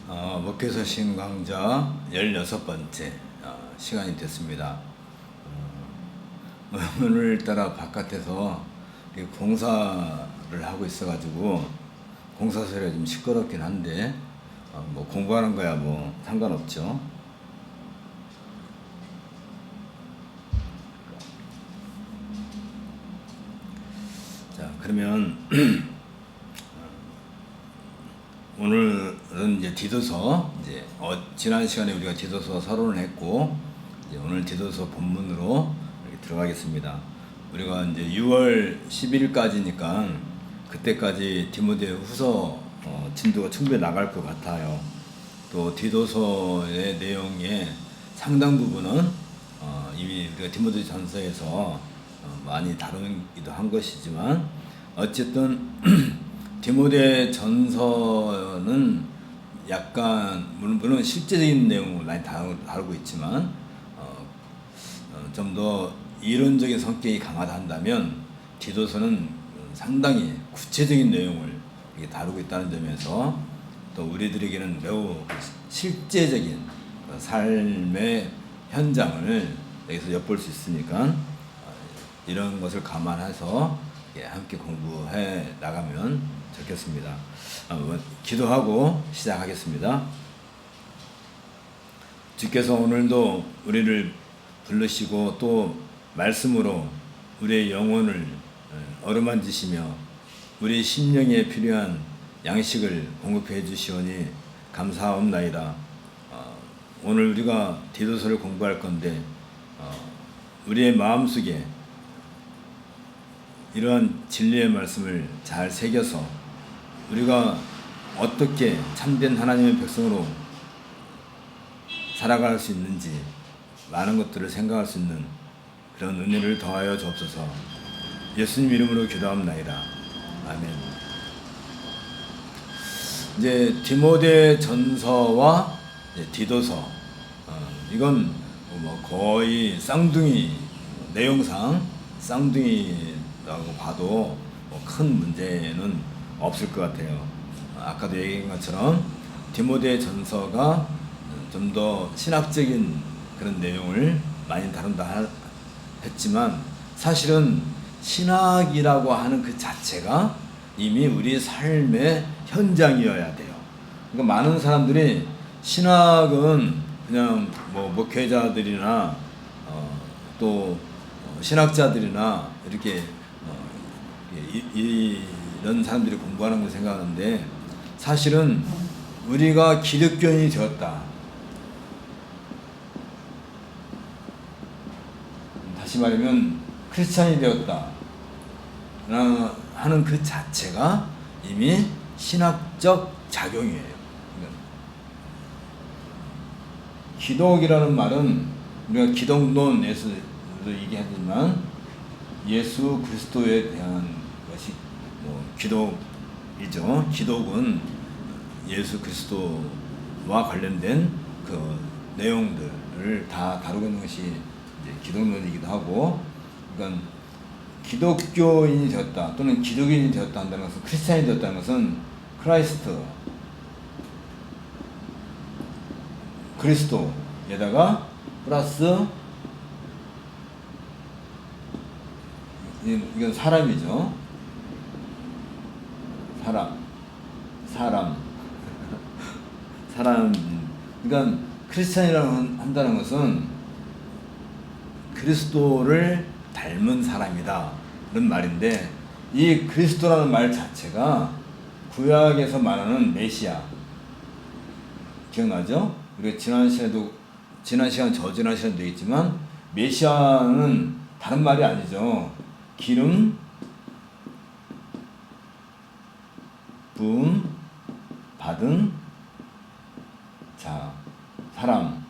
목회서신 강좌 16번째 시간이 됐습니다. 오늘따라 바깥에서 공사를 하고 있어가지고 공사 소리가 좀 시끄럽긴 한데 뭐 공부하는 거야 뭐 상관없죠. 자, 그러면 오늘은 이제 디도서 지난 시간에 우리가 디도서 서론을 했고 이제 오늘 디도서 본문으로 이렇게 들어가겠습니다. 우리가 이제 6월 11일까지니까 그때까지 디모데후서 진도가 충분히 나갈 것 같아요. 또 디도서의 내용의 상당 부분은 이미 우리가 디모데전서에서 많이 다루기도 한 것이지만 어쨌든 디모데 전서는 약간 물론 실제적인 내용을 많이 다루고 있지만 좀 더 이론적인 성격이 강하다 한다면 디도서는 상당히 구체적인 내용을 다루고 있다는 점에서 또 우리들에게는 매우 실제적인 삶의 현장을 여기서 엿볼 수 있으니까 이런 것을 감안해서 함께 공부해 나가면 좋겠습니다. 기도하고 시작하겠습니다. 주께서 오늘도 우리를 부르시고 또 말씀으로 우리의 영혼을 어루만지시며 우리 심령에 필요한 양식을 공급해 주시오니 감사하옵나이다. 오늘 우리가 디도서를 공부할 건데 우리의 마음속에 이러한 진리의 말씀을 잘 새겨서 우리가 어떻게 참된 하나님의 백성으로 살아갈 수 있는지 많은 것들을 생각할 수 있는 그런 은혜를 더하여 주옵소서. 예수님 이름으로 기도합나이다. 아멘. 이제 디모데 전서와 디도서 이건 뭐 거의 쌍둥이 내용상 쌍둥이라고 봐도 뭐 큰 문제는 없을 것 같아요. 아까도 얘기한 것처럼 디모데 전서가 좀 더 신학적인 그런 내용을 많이 다룬다 했지만 사실은 신학이라고 하는 그 자체가 이미 우리 삶의 현장이어야 돼요. 그러니까 많은 사람들이 신학은 그냥 뭐 목회자들이나 또 신학자들이나 이렇게 이런 사람들이 공부하는 걸 생각하는데 사실은 우리가 기독교인이 되었다. 다시 말하면 크리스찬이 되었다 하는 그 자체가 이미 신학적 작용이에요. 기독이라는 말은 우리가 기독론에서도 얘기하지만 예수 그리스도에 대한 것이 뭐 기독이죠. 기독은 예수 그리스도와 관련된 그 내용들을 다 다루고 있는 것이 이제 기독론이기도 하고, 그러니까 기독교인이 되었다 또는 기독인이 되었다 한다는 것은 크리스찬이 되었다는 것은 크라이스트 그리스도에다가 플러스 이건 사람이죠. 사람. 그러니까 크리스찬이라고 한다는 것은 그리스도를 닮은 사람이다 그런 말인데 이 그리스도라는 말 자체가 구약에서 말하는 메시아 기억나죠? 우리가 지난 시간 저지난 시간도 있지만 메시아는 다른 말이 아니죠. 기름 부음 받은 자 사람,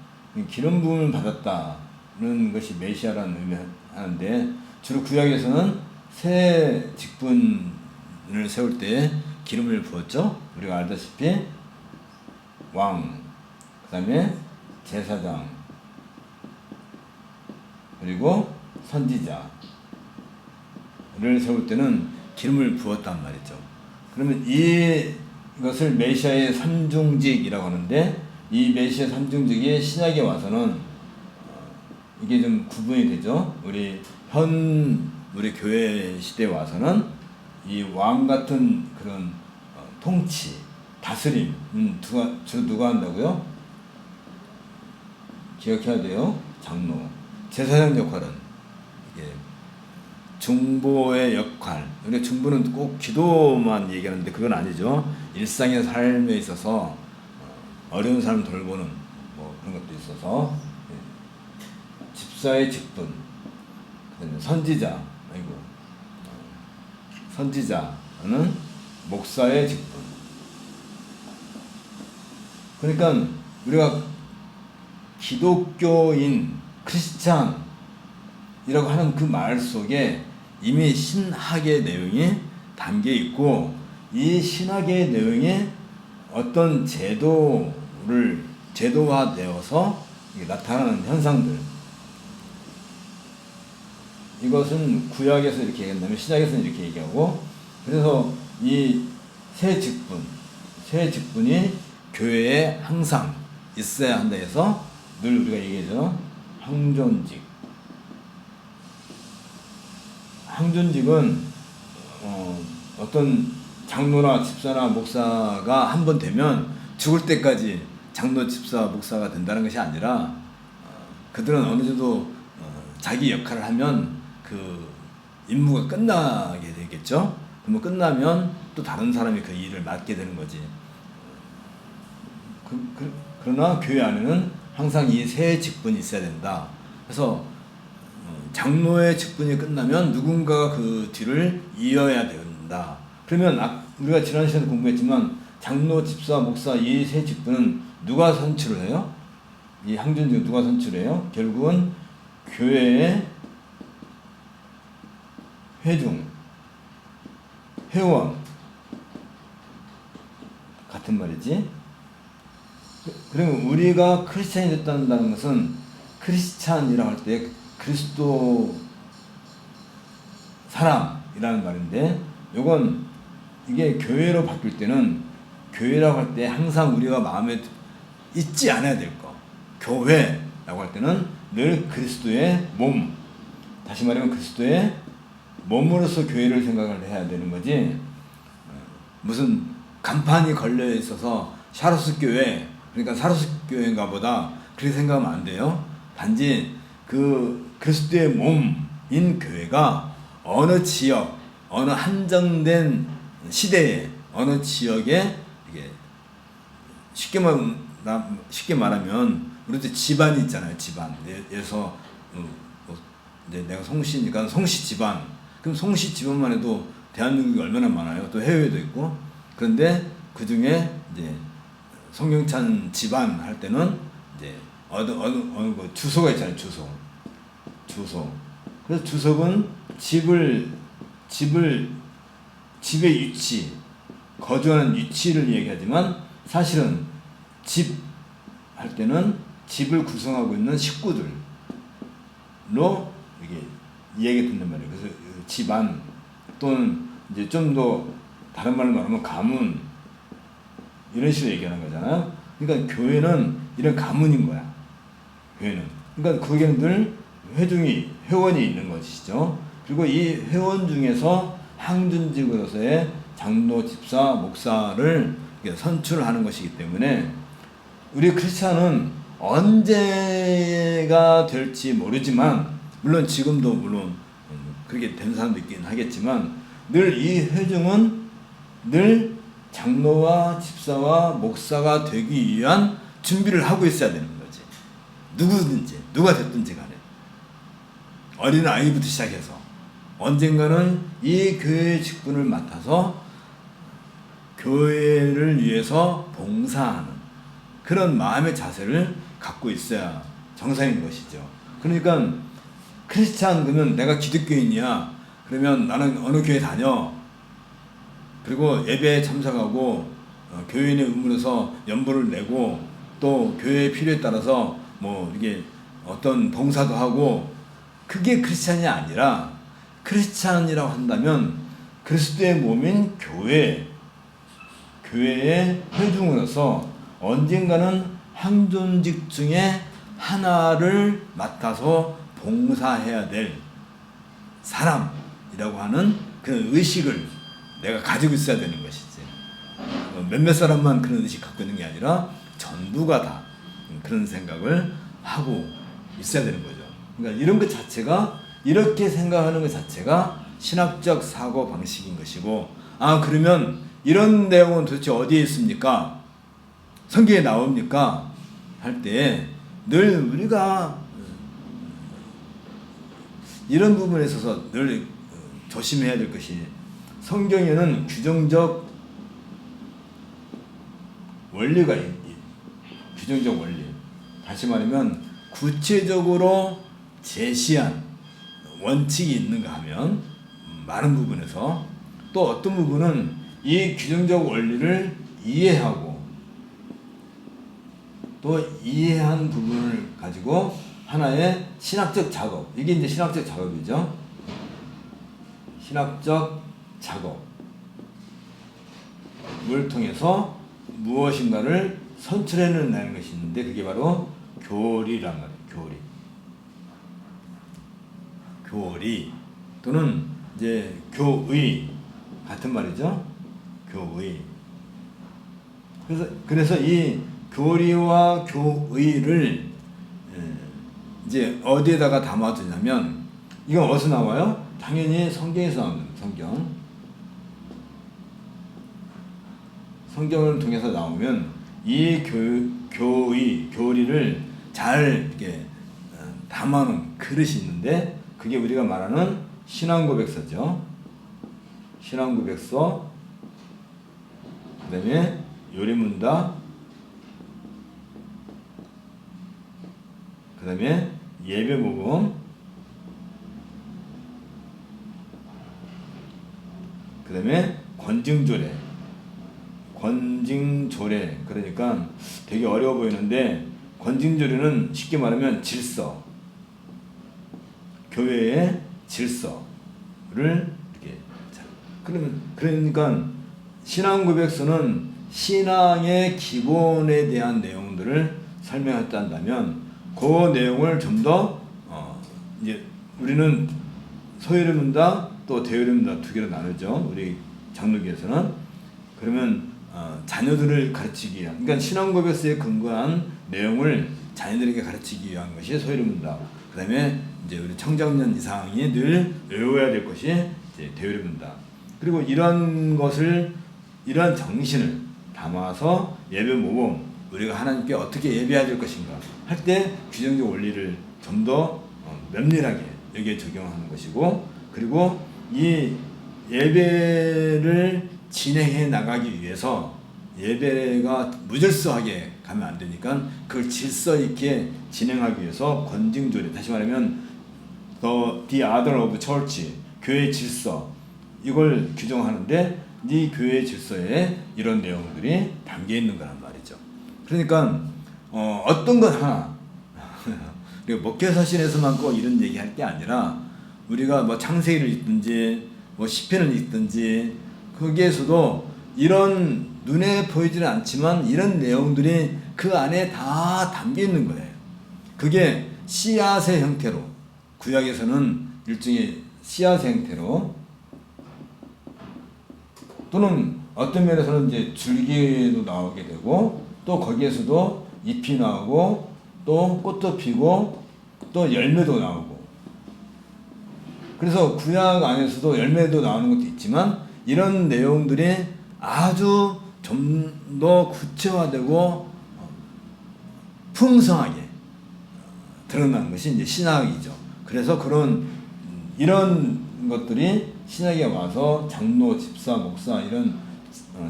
기름 부음을 받았다는 것이 메시아라는 의미를 하는데 주로 구약에서는 새 직분을 세울 때 기름을 부었죠. 우리가 알다시피 왕, 그 다음에 제사장, 그리고 선지자를 세울 때는 기름을 부었단 말이죠. 그러면 이 이것을 메시아의 삼중직이라고 하는데, 이 메시아 삼중직이 신약에 와서는 이게 좀 구분이 되죠. 우리 교회 시대에 와서는 이 왕 같은 그런 통치, 다스림, 주로 누가 한다고요? 기억해야 돼요. 장로. 제사장 역할은 이게 중보의 역할. 우리가 중보는 꼭 기도만 얘기하는데 그건 아니죠. 일상의 삶에 있어서 어려운 사람 돌보는 뭐 그런 것도 있어서, 집사의 직분, 선지자, 선지자는 목사의 직분. 그러니까 우리가 기독교인, 크리스찬이라고 하는 그 말 속에 이미 신학의 내용이 담겨 있고, 이 신학의 내용이 어떤 제도화되어서 나타나는 현상들, 이것은 구약에서 이렇게 얘기한다면 신약에서는 이렇게 얘기하고, 그래서 이 새 직분이 교회에 항상 있어야 한다 해서 늘 우리가 얘기하죠. 항존직은 어떤 장로나 집사나 목사가 한 번 되면 죽을 때까지 장로, 집사, 목사가 된다는 것이 아니라, 그들은 어느 정도 자기 역할을 하면 그 임무가 끝나게 되겠죠. 그러면 끝나면 또 다른 사람이 그 일을 맡게 되는 거지. 그러나 교회 안에는 항상 이 세 직분이 있어야 된다. 그래서 장로의 직분이 끝나면 누군가가 그 뒤를 이어야 된다. 그러면 우리가 지난 시간에 공부했지만 장로, 집사, 목사 이 세 직분은 누가 선출을 해요? 이 항존직은 누가 선출해요? 결국은 교회의 회원 같은 말이지. 그러면 우리가 크리스찬이 됐다는 것은, 크리스찬이라고 할 때 그리스도 사람이라는 말인데, 이게 교회로 바뀔 때는, 교회라고 할 때 항상 우리가 마음에 잊지 않아야 될 거, 교회라고 할 때는 늘 그리스도의 몸, 다시 말하면 그리스도의 몸으로서 교회를 생각을 해야 되는 거지. 무슨 간판이 걸려 있어서 샤롯스 교회, 그러니까 샤롯스 교회인가 보다, 그렇게 생각하면 안 돼요. 단지 그 그리스도의 몸인 교회가 어느 지역, 어느 한정된 시대에, 어느 지역에, 이게 쉽게 말하면 우리도 집안이 있잖아요. 집안. 예를 들어서 이제 내가 송씨니까 송씨 집안. 그럼 송씨 집안만 해도 대한민국이 얼마나 많아요. 또 해외에도 있고. 그런데 그 중에 이제 송경찬 집안 할 때는 이제 어느 주소가 있잖아요. 주소. 그래서 주소는 집의 위치, 거주하는 위치를 얘기하지만, 사실은 집 할 때는 집을 구성하고 있는 식구들로 이게 이야기 듣는 말이에요. 그래서 집안, 또는 이제 좀 더 다른 말로 말하면 가문, 이런 식으로 얘기하는 거잖아요. 그러니까 교회는 이런 가문인 거야. 교회는. 그러니까 거기에는 늘 회원이 있는 것이죠. 그리고 이 회원 중에서 항존직으로서의 장로, 집사, 목사를 선출하는 것이기 때문에, 우리 크리스찬은 언제가 될지 모르지만, 물론 지금도 물론 그렇게 된 사람도 있긴 하겠지만, 늘 이 회중은 늘 장로와 집사와 목사가 되기 위한 준비를 하고 있어야 되는 거지. 누구든지, 누가 됐든지 간에. 어린 아이부터 시작해서 언젠가는 이 교회의 직분을 맡아서 교회를 위해서 봉사하는 그런 마음의 자세를 갖고 있어야 정상인 것이죠. 그러니까 크리스찬, 그러면 내가 기독교인이야. 그러면 나는 어느 교회 다녀. 그리고 예배에 참석하고 교인의 의무로서 연보를 내고, 또 교회의 필요에 따라서 뭐 이게 어떤 봉사도 하고, 그게 크리스찬이 아니라, 크리스찬이라고 한다면 그리스도의 몸인 교회의 회중으로서 언젠가는 항존직 중에 하나를 맡아서 봉사해야 될 사람이라고 하는 그런 의식을 내가 가지고 있어야 되는 것이지. 몇몇 사람만 그런 의식 갖고 있는 게 아니라 전부가 다 그런 생각을 하고 있어야 되는 거죠. 그러니까 이런 것 자체가, 이렇게 생각하는 것 자체가 신학적 사고 방식인 것이고, 그러면 이런 내용은 도대체 어디에 있습니까? 성경에 나옵니까? 할 때 늘 우리가 이런 부분에 있어서 늘 조심해야 될 것이, 성경에는 규정적 원리가 규정적 원리, 다시 말하면 구체적으로 제시한 원칙이 있는가 하면 많은 부분에서, 또 어떤 부분은 이 규정적 원리를 이해하고 또 이해한 부분을 가지고 하나의 신학적 작업, 이게 이제 신학적 작업이죠. 신학적 작업을 통해서 무엇인가를 선출해내는 것이 있는데, 그게 바로 교리란 말이에요. 교리 또는 이제 교의 같은 말이죠. 교의. 그래서 이 교리와 교의를 이제 어디에다가 담아두냐면, 이건 어디서 나와요? 당연히 성경에서 나옵니다. 성경을 통해서 나오면 이 교리를 잘 이렇게 담아놓은 그릇이 있는데, 그게 우리가 말하는 신앙고백서죠. 신앙고백서, 그 다음에 요리문답, 그 다음에 예배모범, 그 다음에 권징조례. 그러니까 되게 어려워 보이는데, 권징조례는 쉽게 말하면 질서, 교회의 질서를 이렇게. 그러니까 신앙고백서는 신앙의 기본에 대한 내용들을 설명했다면, 그 내용을 좀 더 이제 우리는 서요리문답 또 대요리문답 두 개로 나누죠. 우리 장로교에서는. 그러면 자녀들을 가르치기 위한, 그러니까 신앙고백서에 근거한 내용을 자녀들에게 가르치기 위한 것이 서요리문답. 그 다음에 이제 우리 청장년 이상이 늘 외워야 될 것이 이제 대요리문답. 그리고 이런 정신을 담아서 예배 모범, 우리가 하나님께 어떻게 예배해야 될 것인가 할 때 규정적 원리를 좀 더 면밀하게 여기에 적용하는 것이고, 그리고 이 예배를 진행해 나가기 위해서 예배가 무질서하게 가면 안 되니까 그걸 질서 있게 진행하기 위해서 권징조례, 다시 말하면 the order of church, 교회의 질서, 이걸 규정하는데 이 교회의 질서에 이런 내용들이 담겨 있는 거란 말이죠. 그러니까 어떤 것 하나 목회서신에서만 꼭 이런 얘기할 게 아니라, 우리가 뭐 창세기를 읽든지 뭐 시편을 읽든지 거기에서도 이런 눈에 보이지는 않지만 이런 내용들이 그 안에 다 담겨 있는 거예요. 그게 씨앗의 형태로, 구약에서는 일종의 씨앗의 형태로, 또는 어떤 면에서는 이제 줄기도 나오게 되고, 또 거기에서도 잎이 나오고, 또 꽃도 피고, 또 열매도 나오고. 그래서 구약 안에서도 열매도 나오는 것도 있지만, 이런 내용들이 아주 좀 더 구체화되고 풍성하게 드러나는 것이 이제 신학이죠. 그래서 이런 것들이 신학에 와서 장로, 집사, 목사 이런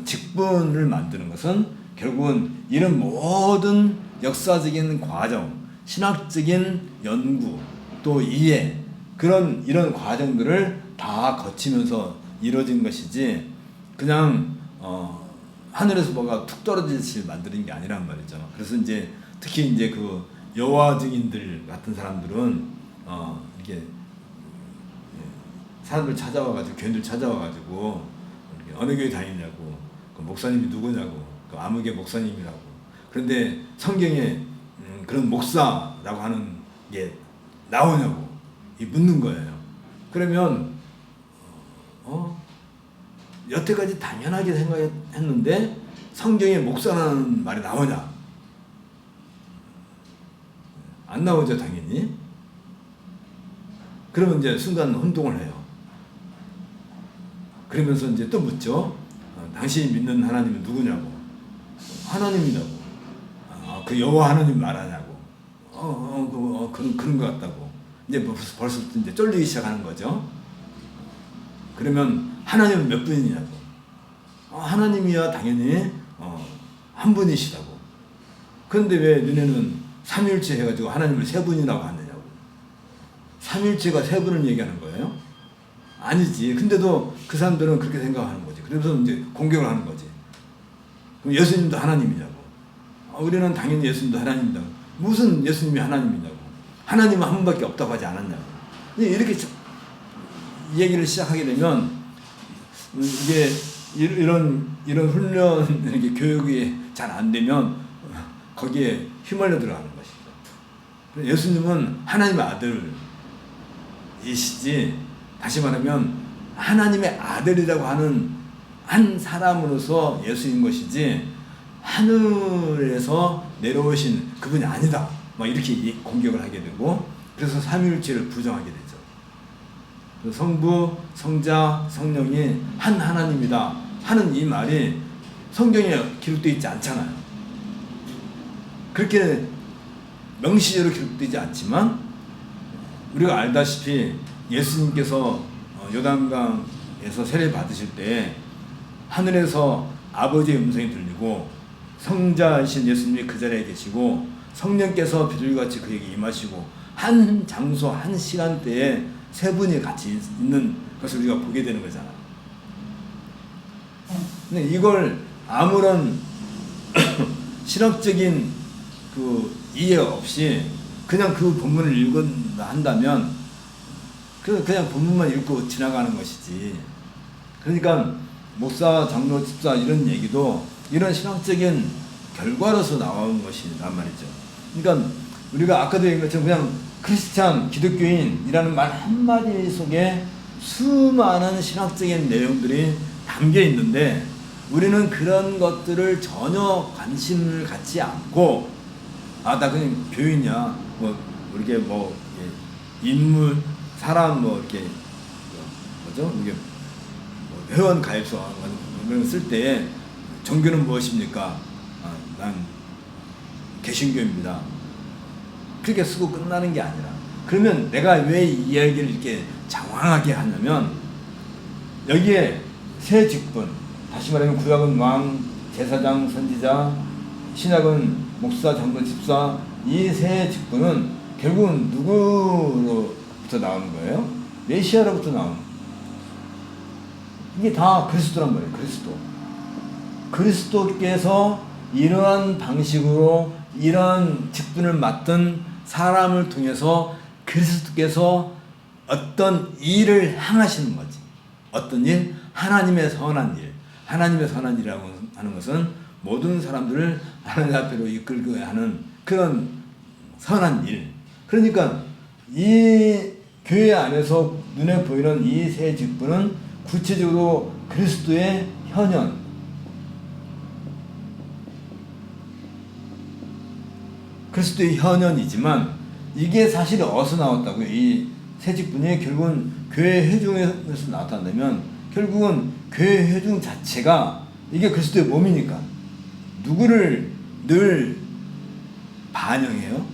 직분을 만드는 것은 결국은 이런 모든 역사적인 과정, 신학적인 연구, 또 이해, 이런 과정들을 다 거치면서 이루어진 것이지, 그냥 하늘에서 뭐가 툭 떨어지듯이 만드는 게 아니란 말이죠. 그래서 이제 특히 이제 그 여호와 증인들 같은 사람들은 이렇게 사람들 찾아와가지고, 교인들 찾아와가지고 어느 교회 다니냐고 그 목사님이 누구냐고, 그 아무개 목사님이라고. 그런데 성경에 그런 목사라고 하는 게 나오냐고 묻는 거예요. 그러면 여태까지 당연하게 생각했는데 성경에 목사라는 말이 나오냐? 안 나오죠, 당연히. 그러면 이제 순간 혼동을 해요. 그러면서 이제 또 묻죠. 당신이 믿는 하나님은 누구냐고. 하나님이라고. 그 여호와 하나님 말하냐고. 그런 것 같다고. 이제 벌써 이제 쫄리기 시작하는 거죠. 그러면 하나님은 몇 분이냐고. 하나님이야 당연히 한 분이시다고. 그런데 왜 너네는 삼일체 해가지고 하나님을 세 분이라고 하느냐고. 삼일체가 세 분을 얘기하는 거예요? 아니지. 근데도 그 사람들은 그렇게 생각하는 거지. 그래서 이제 공격을 하는 거지. 그럼 예수님도 하나님이냐고. 우리는 당연히 예수님도 하나님이다. 무슨 예수님이 하나님이냐고. 하나님은 한 분밖에 없다고 하지 않았냐고. 이렇게 얘기를 시작하게 되면 이게 이런 훈련, 이렇게 교육이 잘 안 되면 거기에 휘말려 들어가는 것이죠. 예수님은 하나님의 아들이시지, 다시 말하면 하나님의 아들이라고 하는 한 사람으로서 예수인 것이지 하늘에서 내려오신 그분이 아니다. 막 이렇게 공격을 하게 되고, 그래서 삼위일체를 부정하게 되죠. 성부, 성자, 성령이 한 하나님이다 하는 이 말이 성경에 기록되어 있지 않잖아요. 그렇게 명시적으로 기록되지 않지만 우리가 알다시피 예수님께서 요단강에서 세례 받으실 때 하늘에서 아버지의 음성이 들리고 성자이신 예수님이 그 자리에 계시고 성령께서 비둘기같이 그에게 임하시고 한 장소 한 시간대에 세 분이 같이 있는 것을 우리가 보게 되는 거잖아요. 근데 이걸 아무런 신학적인 그 이해 없이 그냥 그 본문을 읽는다 한다면 그냥 본문만 읽고 지나가는 것이지. 그러니까 목사, 장로, 집사 이런 얘기도 이런 신학적인 결과로서 나온 것이란 말이죠. 그러니까 우리가 아까도 얘기한 것처럼 그냥 크리스찬, 기독교인이라는 말 한마디 속에 수많은 신학적인 내용들이 담겨 있는데 우리는 그런 것들을 전혀 관심을 갖지 않고 나 그냥 교인이야. 이렇게 인물, 사람 이렇게 뭐죠? 이게 회원 가입서 이런 거 쓸 때 종교는 무엇입니까? 난 개신교입니다. 그렇게 쓰고 끝나는 게 아니라, 그러면 내가 왜 이 이야기를 이렇게 장황하게 하냐면 여기에 세 직분, 다시 말하면 구약은 왕, 제사장, 선지자, 신약은 목사, 장로, 집사, 이 세 직분은 결국은 누구로부터 나오는 거예요? 메시아로부터 나오는 거예요. 이게 다 그리스도란 말이에요. 그리스도께서 이러한 방식으로 이러한 직분을 맡은 사람을 통해서 그리스도께서 어떤 일을 행하시는 거지. 어떤 일? 하나님의 선한 일. 하나님의 선한 일이라고 하는 것은 모든 사람들을 하나님 앞으로 이끌고 하는 그런 선한 일. 그러니까 이 교회 안에서 눈에 보이는 이 세 직분은 구체적으로 그리스도의 현현, 그리스도의 현현이지만 이게 사실 어디서 나왔다고요? 이 세 직분이 결국은 교회 회중에서 나타난다면 결국은 교회 회중 자체가 이게 그리스도의 몸이니까 누구를 늘 반영해요?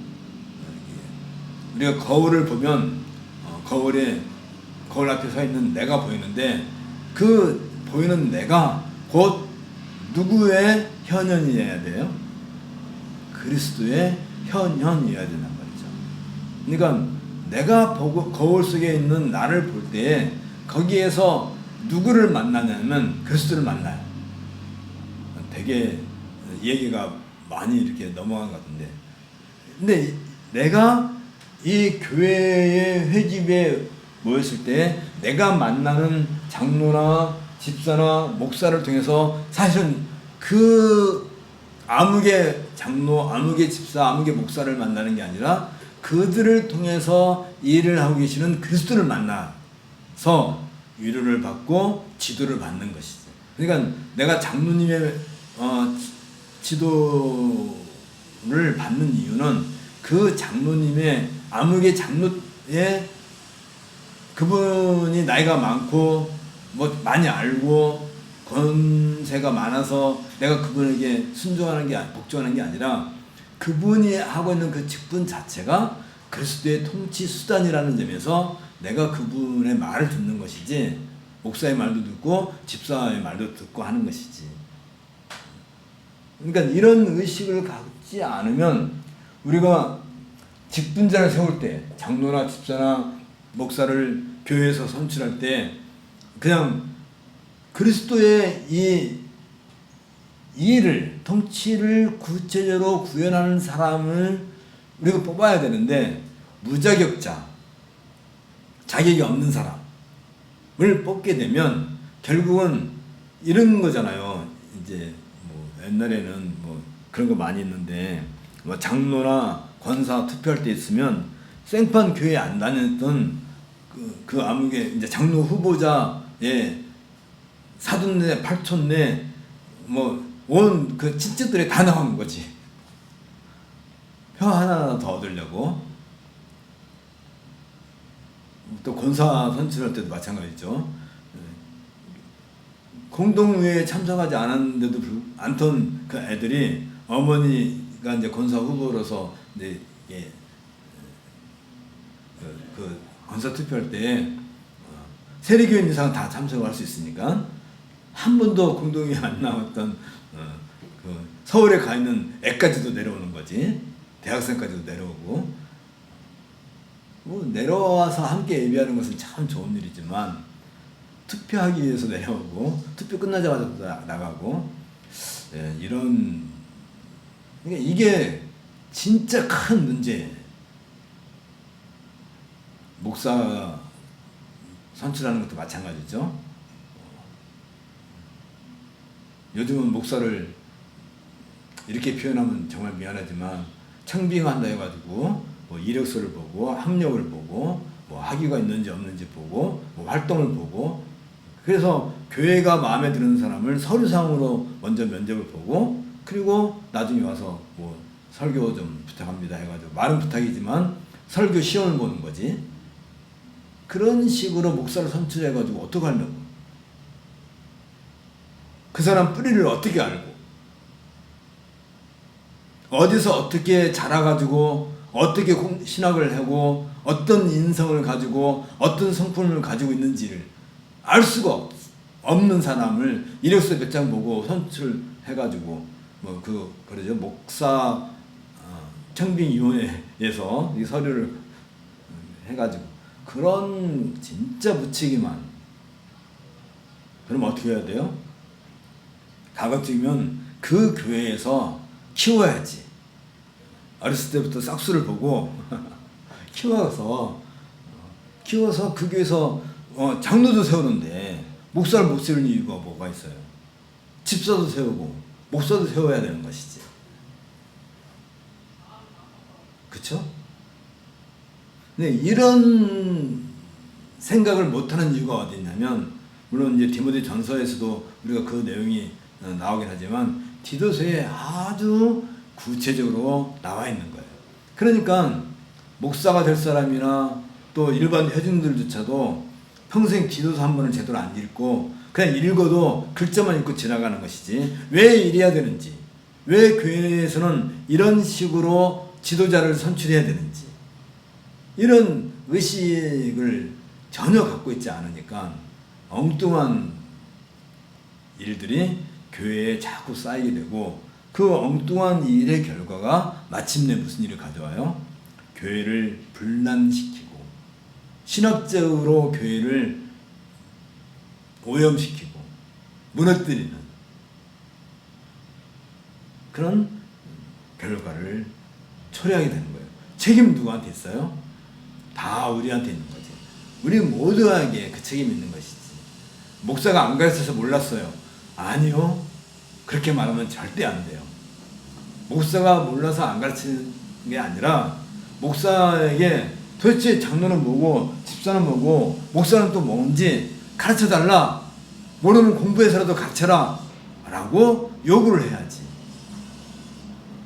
우리가 거울을 보면 거울 앞에 서 있는 내가 보이는데 그 보이는 내가 곧 누구의 현현이어야 돼요? 그리스도의 현현이어야 된단 말이죠. 그러니까 내가 거울 속에 있는 나를 볼 때 거기에서 누구를 만나냐면 그리스도를 만나요. 되게 얘기가 많이 이렇게 넘어간 것 같은데, 근데 내가 이 교회의 회집에 모였을 때 내가 만나는 장로나 집사나 목사를 통해서 사실은 그 아무개 장로, 아무개 집사, 아무개 목사를 만나는 게 아니라 그들을 통해서 일을 하고 계시는 그리스도를 만나서 위로를 받고 지도를 받는 것이지. 그러니까 내가 장로님의 지도를 받는 이유는 그 장로님의 아무개 장로의 그분이 나이가 많고 뭐 많이 알고 권세가 많아서 내가 그분에게 순종하는 게 복종하는 게 아니라 그분이 하고 있는 그 직분 자체가 그리스도의 통치 수단이라는 점에서 내가 그분의 말을 듣는 것이지, 목사의 말도 듣고 집사의 말도 듣고 하는 것이지. 그러니까 이런 의식을 갖지 않으면 우리가 직분자를 세울 때, 장로나 집사나 목사를 교회에서 선출할 때 그냥 그리스도의 이 일을, 통치를 구체적으로 구현하는 사람을 우리가 뽑아야 되는데, 무자격자, 자격이 없는 사람을 뽑게 되면 결국은 이런 거잖아요. 이제 뭐 옛날에는 뭐 그런 거 많이 있는데, 뭐 장로나 권사 투표할 때 있으면 생판 교회 안 다녔던 그 아무개 이제 장로 후보자의 사돈네, 팔촌네, 뭐 온 그 친척들이 다 나오는 거지. 표 하나 더 얻으려고. 또 권사 선출할 때도 마찬가지죠. 공동회에 참석하지 않았는데도 않던 그 애들이 어머니가 이제 권사 후보로서 이제 그 권사 투표할 때 세례교인 이상 다 참석을 할 수 있으니까 한 번도 공동회에 안 나왔던 그 서울에 가 있는 애까지도 내려오는 거지. 대학생까지도 내려오고. 뭐 내려와서 함께 예배하는 것은 참 좋은 일이지만 투표하기 위해서 내려오고 투표 끝나자마자 나가고, 이런, 그러니까 이게 진짜 큰 문제예요. 목사 선출하는 것도 마찬가지죠. 요즘은 목사를 이렇게 표현하면 정말 미안하지만 청빙한다 해가지고 뭐 이력서를 보고 학력을 보고 뭐 학위가 있는지 없는지 보고 뭐 활동을 보고, 그래서 교회가 마음에 드는 사람을 서류상으로 먼저 면접을 보고, 그리고 나중에 와서 뭐 설교 좀 부탁합니다 해가지고, 말은 부탁이지만 설교 시험을 보는 거지. 그런 식으로 목사를 선출해가지고 어떻게 하려고? 그 사람 뿌리를 어떻게 알고, 어디서 어떻게 자라가지고 어떻게 신학을 하고 어떤 인성을 가지고 어떤 성품을 가지고 있는지를 알 수가 없는 사람을 이력서 몇 장 보고 선출해가지고 뭐 그러죠. 목사 청빙위원회에서 이 서류를 해가지고, 그런 진짜 무책임한. 그럼 어떻게 해야 돼요? 가급적이면 그 교회에서 키워야지. 어렸을 때부터 싹수를 보고 키워서 그 교회에서 장로도 세우는데 목사를 못 세우는 이유가 뭐가 있어요? 집사도 세우고 목사도 세워야 되는 것이지. 그쵸? 근데 이런 생각을 못하는 이유가 어디 있냐면, 물론 이제 디모데 전서에서도 우리가 그 내용이 나오긴 하지만 디도서에 아주 구체적으로 나와 있는 거예요. 그러니까 목사가 될 사람이나 또 일반 회중들조차도 평생 디도서 한 번을 제대로 안 읽고 그냥 읽어도 글자만 읽고 지나가는 것이지, 왜 이래야 되는지, 왜 교회에서는 이런 식으로 지도자를 선출해야 되는지, 이런 의식을 전혀 갖고 있지 않으니까 엉뚱한 일들이 교회에 자꾸 쌓이게 되고, 그 엉뚱한 일의 결과가 마침내 무슨 일을 가져와요? 교회를 분란시키고 신학적으로 교회를 오염시키고 무너뜨리는 그런 결과를 초래하게 되는 거예요. 책임 누구한테 있어요? 다 우리한테 있는 거지. 우리 모두에게 그 책임이 있는 것이지. 목사가 안 가르쳐서 몰랐어요. 아니요. 그렇게 말하면 절대 안 돼요. 목사가 몰라서 안 가르치는 게 아니라 목사에게 도대체 장로는 뭐고 집사는 뭐고 목사는 또 뭔지 가르쳐달라. 모르면 공부해서라도 가르쳐라 라고 요구를 해야지.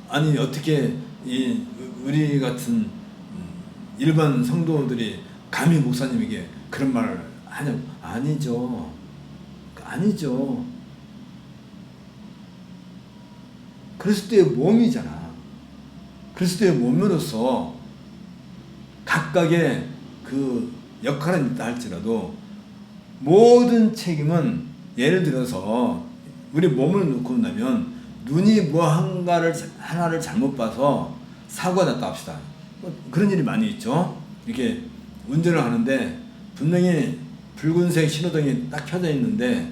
아니 어떻게 우리 같은 일반 성도들이 감히 목사님에게 그런 말을 하냐고. 아니죠. 아니죠. 그리스도의 몸이잖아. 그리스도의 몸으로서 각각의 그 역할은 있다 할지라도 모든 책임은 예를 들어서 우리 몸을 놓고 본다면 눈이 뭐 하나를 잘못 봐서 사고가 났다 합시다. 그런 일이 많이 있죠. 이렇게 운전을 하는데 분명히 붉은색 신호등이 딱 켜져 있는데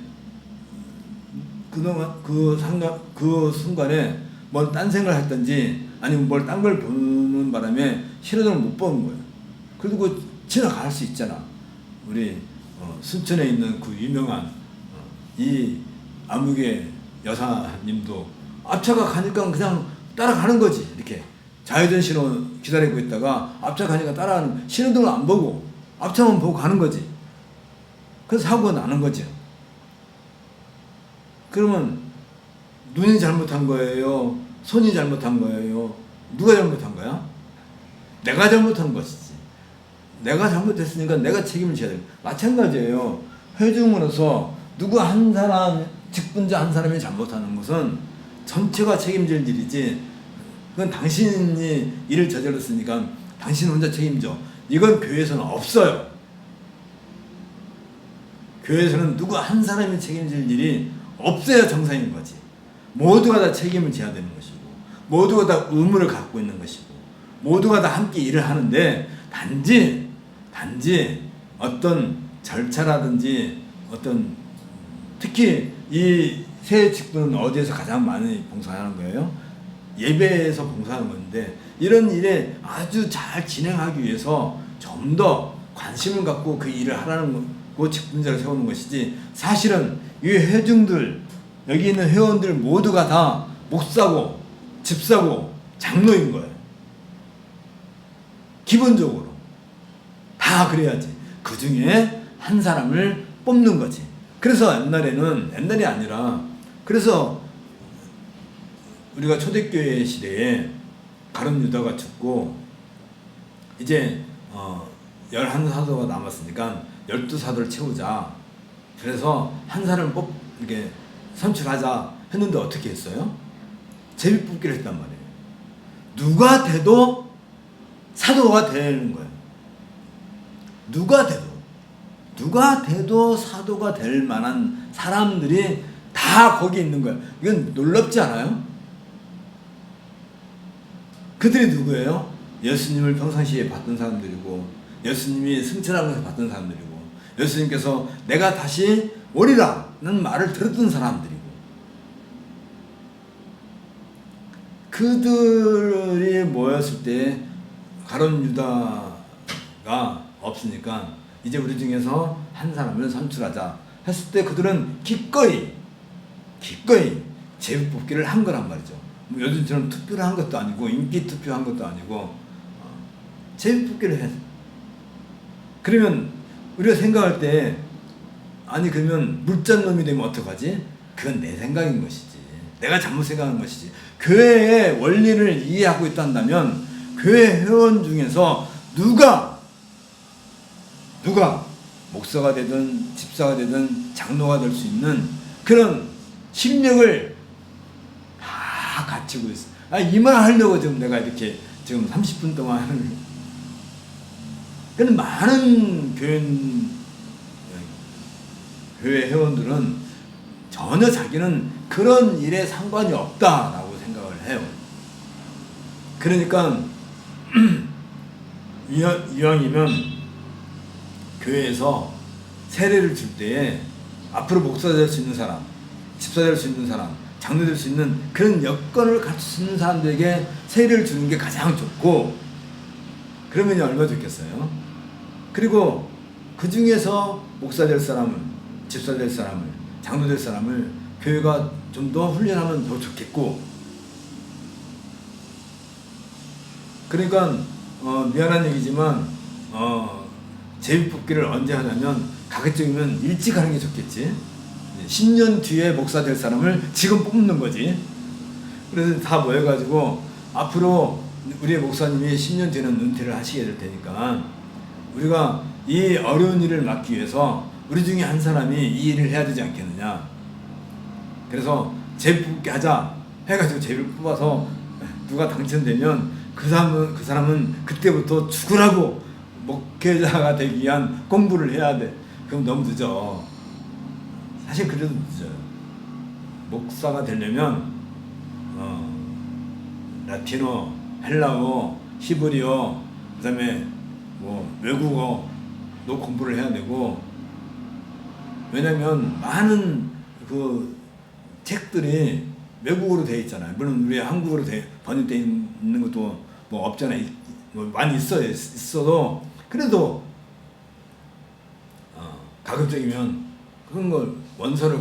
그동안 그 순간에 뭘 딴 생각을 했든지 아니면 뭘 딴 걸 보는 바람에 신호등을 못 보는 거예요. 그리고 지나갈 수 있잖아. 우리 순천에 있는 그 유명한 이 암흑의 여사님도 앞차가 가니까 그냥 따라가는 거지. 이렇게 좌회전 신호 기다리고 있다가 앞차 가니까 따라가는, 신호등을 안 보고 앞차만 보고 가는 거지. 그래서 사고가 나는 거죠. 그러면 눈이 잘못한 거예요? 손이 잘못한 거예요? 누가 잘못한 거야? 내가 잘못한 것이지. 내가 잘못했으니까 내가 책임을 져야 돼. 마찬가지예요. 회중으로서 누구 한 사람, 직분자 한 사람이 잘못하는 것은 전체가 책임질 일이지, 그건 당신이 일을 저질렀으니까 당신 혼자 책임져. 이건 교회에서는 없어요. 교회에서는 누구 한 사람이 책임질 일이 없어야 정상인 거지. 모두가 다 책임을 져야 되는 것이고, 모두가 다 의무를 갖고 있는 것이고, 모두가 다 함께 일을 하는데, 단지 어떤 절차라든지 어떤, 특히 이 세 직분은 어디에서 가장 많이 봉사하는 거예요? 예배에서 봉사하는 건데, 이런 일에 아주 잘 진행하기 위해서 좀 더 관심을 갖고 그 일을 하라는 그 직분자를 세우는 것이지, 사실은 이 회중들, 여기 있는 회원들 모두가 다 목사고 집사고 장로인 거예요. 기본적으로 다 그래야지. 그 중에 한 사람을 뽑는 거지. 그래서 옛날이 아니라, 그래서 우리가 초대교회 시대에 가룟 유다가 죽고 이제 11사도가 남았으니까 12사도를 채우자. 그래서 한 사람을 이렇게 선출하자 했는데 어떻게 했어요? 제비뽑기를 했단 말이에요. 누가 돼도 사도가 되는 거예요. 누가 돼도 사도가 될 만한 사람들이 다 거기 있는 거예요. 이건 놀랍지 않아요? 그들이 누구예요? 예수님을 평상시에 봤던 사람들이고, 예수님이 승천하면서 봤던 사람들이고, 예수님께서 내가 다시 오리라는 말을 들었던 사람들이고, 그들이 모였을 때 가룟 유다가 없으니까 이제 우리 중에서 한 사람을 선출하자 했을 때 그들은 기꺼이 제비뽑기를 한 거란 말이죠. 뭐 요즘처럼 투표를 한 것도 아니고 인기 투표한 것도 아니고 제비뽑기를 했어요. 그러면 우리가 생각할 때, 아니 그러면 물잔놈이 되면 어떡하지? 그건 내 생각인 것이지. 내가 잘못 생각한 것이지. 교회의 원리를 이해하고 있다면 교회 회원 중에서 누가 목사가 되든 집사가 되든 장로가 될 수 있는 그런 심력을 다 갖추고 있어. 이 말 하려고 지금 내가 이렇게 지금 30분 동안 하는. 그런 많은 교회 회원들은 전혀 자기는 그런 일에 상관이 없다라고 생각을 해요. 그러니까 이왕이면 교회에서 세례를 줄 때에 앞으로 목사 될 수 있는 사람, 집사 될 수 있는 사람, 장로 될 수 있는 그런 여건을 갖출 수 있는 사람들에게 세례를 주는 게 가장 좋고, 그러면 얼마나 좋겠어요? 그리고 그 중에서 목사 될 사람은 집사 될 사람을, 장로 될 사람을 교회가 좀 더 훈련하면 더 좋겠고, 그러니까 미안한 얘기지만 제비뽑기를 언제 하냐면 가급적이면 일찍 하는 게 좋겠지. 10년 뒤에 목사 될 사람을 지금 뽑는 거지. 그래서 다 모여가지고 앞으로 우리의 목사님이 10년 뒤에는 은퇴를 하시게 될 테니까 우리가 이 어려운 일을 막기 위해서 우리 중에 한 사람이 이 일을 해야 되지 않겠느냐. 그래서 제비 뽑기 하자 해가지고 제비를 뽑아서 누가 당첨되면 그 사람은 그때부터 죽으라고 목회자가 되기 위한 공부를 해야 돼. 그럼 너무 늦어. 사실 그래도 늦어요. 목사가 되려면 라틴어, 헬라어, 히브리어, 그다음에 뭐 외국어도 공부를 해야 되고, 왜냐면 많은 그 책들이 외국어로 되어 있잖아요. 물론 우리 한국어로 번역되어 있는 것도 뭐 없잖아요. 뭐 많이 있어도 그래도 가급적이면 그런 걸 원서를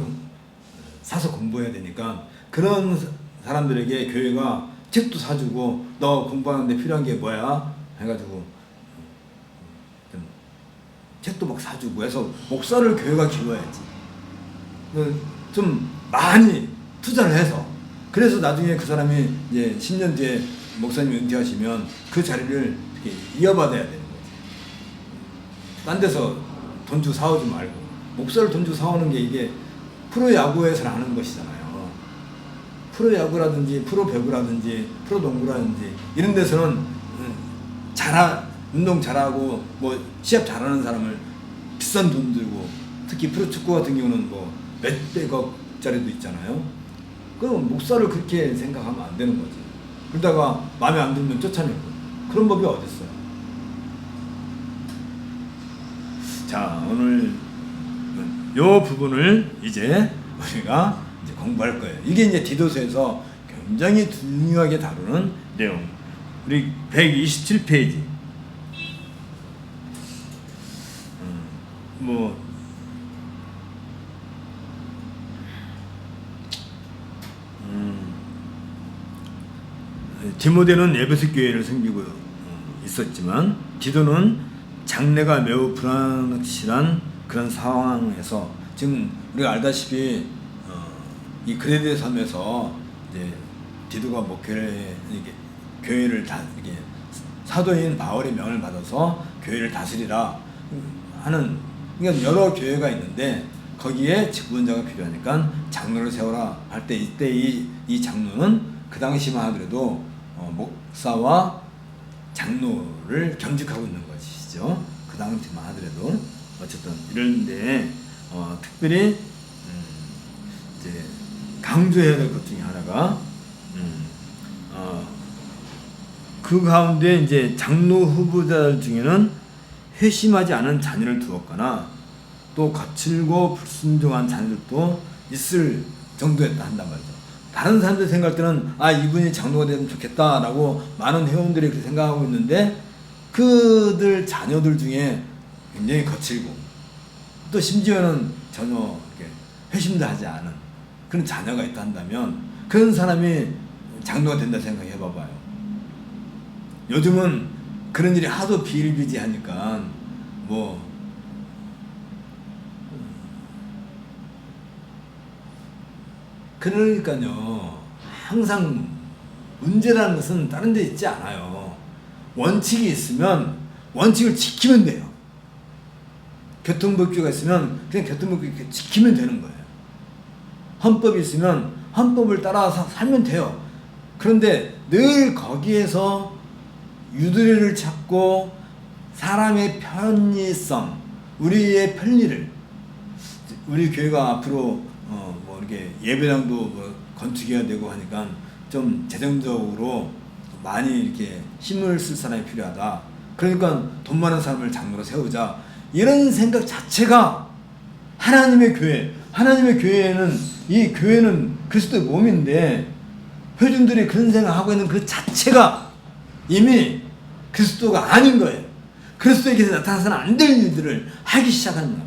사서 공부해야 되니까 그런 사람들에게 교회가 책도 사주고 너 공부하는데 필요한 게 뭐야 해가지고 책도 막 사주고 해서 목사를 교회가 키워야지. 좀 많이 투자를 해서, 그래서 나중에 그 사람이 이제 10년 뒤에 목사님이 은퇴하시면 그 자리를 이어받아야 되는 거지. 딴 데서 돈 주고 사오지 말고, 목사를 돈 주고 사오는 게 이게 프로야구에서 하는 것이잖아요. 프로야구라든지 프로배구라든지 프로농구라든지 이런 데서는 운동 잘하고 뭐 시합 잘하는 사람을 비싼 돈 들고, 특히 프로축구 같은 경우는 뭐 몇백억짜리도 있잖아요. 그럼 목사를 그렇게 생각하면 안 되는 거지. 그러다가 마음에 안 들면 쫓아내고, 그런 법이 어딨어요. 자, 오늘 요 부분을 이제 우리가 이제 공부할 거예요. 이게 이제 디도서에서 굉장히 중요하게 다루는 내용. 우리 127페이지. 디모데는 에베소 교회를 섬기고 있었지만 디도는 장래가 매우 불확실한 그런 상황에서, 지금 우리가 알다시피 이 그레데 섬에서 이제 디도가 교회를 이렇게 사도인 바울의 명을 받아서 교회를 다스리라 하는, 그러니까 여러 교회가 있는데 거기에 직분자가 필요하니까 장로를 세워라 할 때, 이때 이 장로는 그 당시만 하더라도 목사와 장로를 겸직하고 있는 것이죠. 그 당시만 하더라도. 어쨌든 이런데 특별히 이제 강조해야 될 것 중에 하나가 그 가운데 이제 장로 후보자들 중에는 회심하지 않은 자녀를 두었거나 또 거칠고 불순종한 자녀들도 있을 정도였다 한단 말이죠. 다른 사람들 생각할 때는 이분이 장로가 되면 좋겠다라고 많은 회원들이 그렇게 생각하고 있는데, 그들 자녀들 중에 굉장히 거칠고 또 심지어는 전혀 이렇게 회심도 하지 않은 그런 자녀가 있다 한다면 그런 사람이 장로가 된다 생각해 봐봐요. 요즘은 그런 일이 하도 비일비재하니까 그러니까요, 항상 문제라는 것은 다른 데 있지 않아요. 원칙이 있으면 원칙을 지키면 돼요. 교통법규가 있으면 그냥 교통법규 지키면 되는 거예요. 헌법이 있으면 헌법을 따라서 살면 돼요. 그런데 늘 거기에서 유도리를 찾고 사람의 편의성, 우리의 편리를, 우리 교회가 앞으로 이렇게 예배당도 건축해야 되고 하니까 좀 재정적으로 많이 이렇게 힘을 쓸 사람이 필요하다. 그러니까 돈 많은 사람을 장로로 세우자. 이런 생각 자체가 하나님의 교회에는, 이 교회는 그리스도의 몸인데 회중들이 그런 생각하고 있는 그 자체가 이미 그리스도가 아닌 거예요. 그리스도에게서 나타나서는 안 될 일들을 하기 시작한다.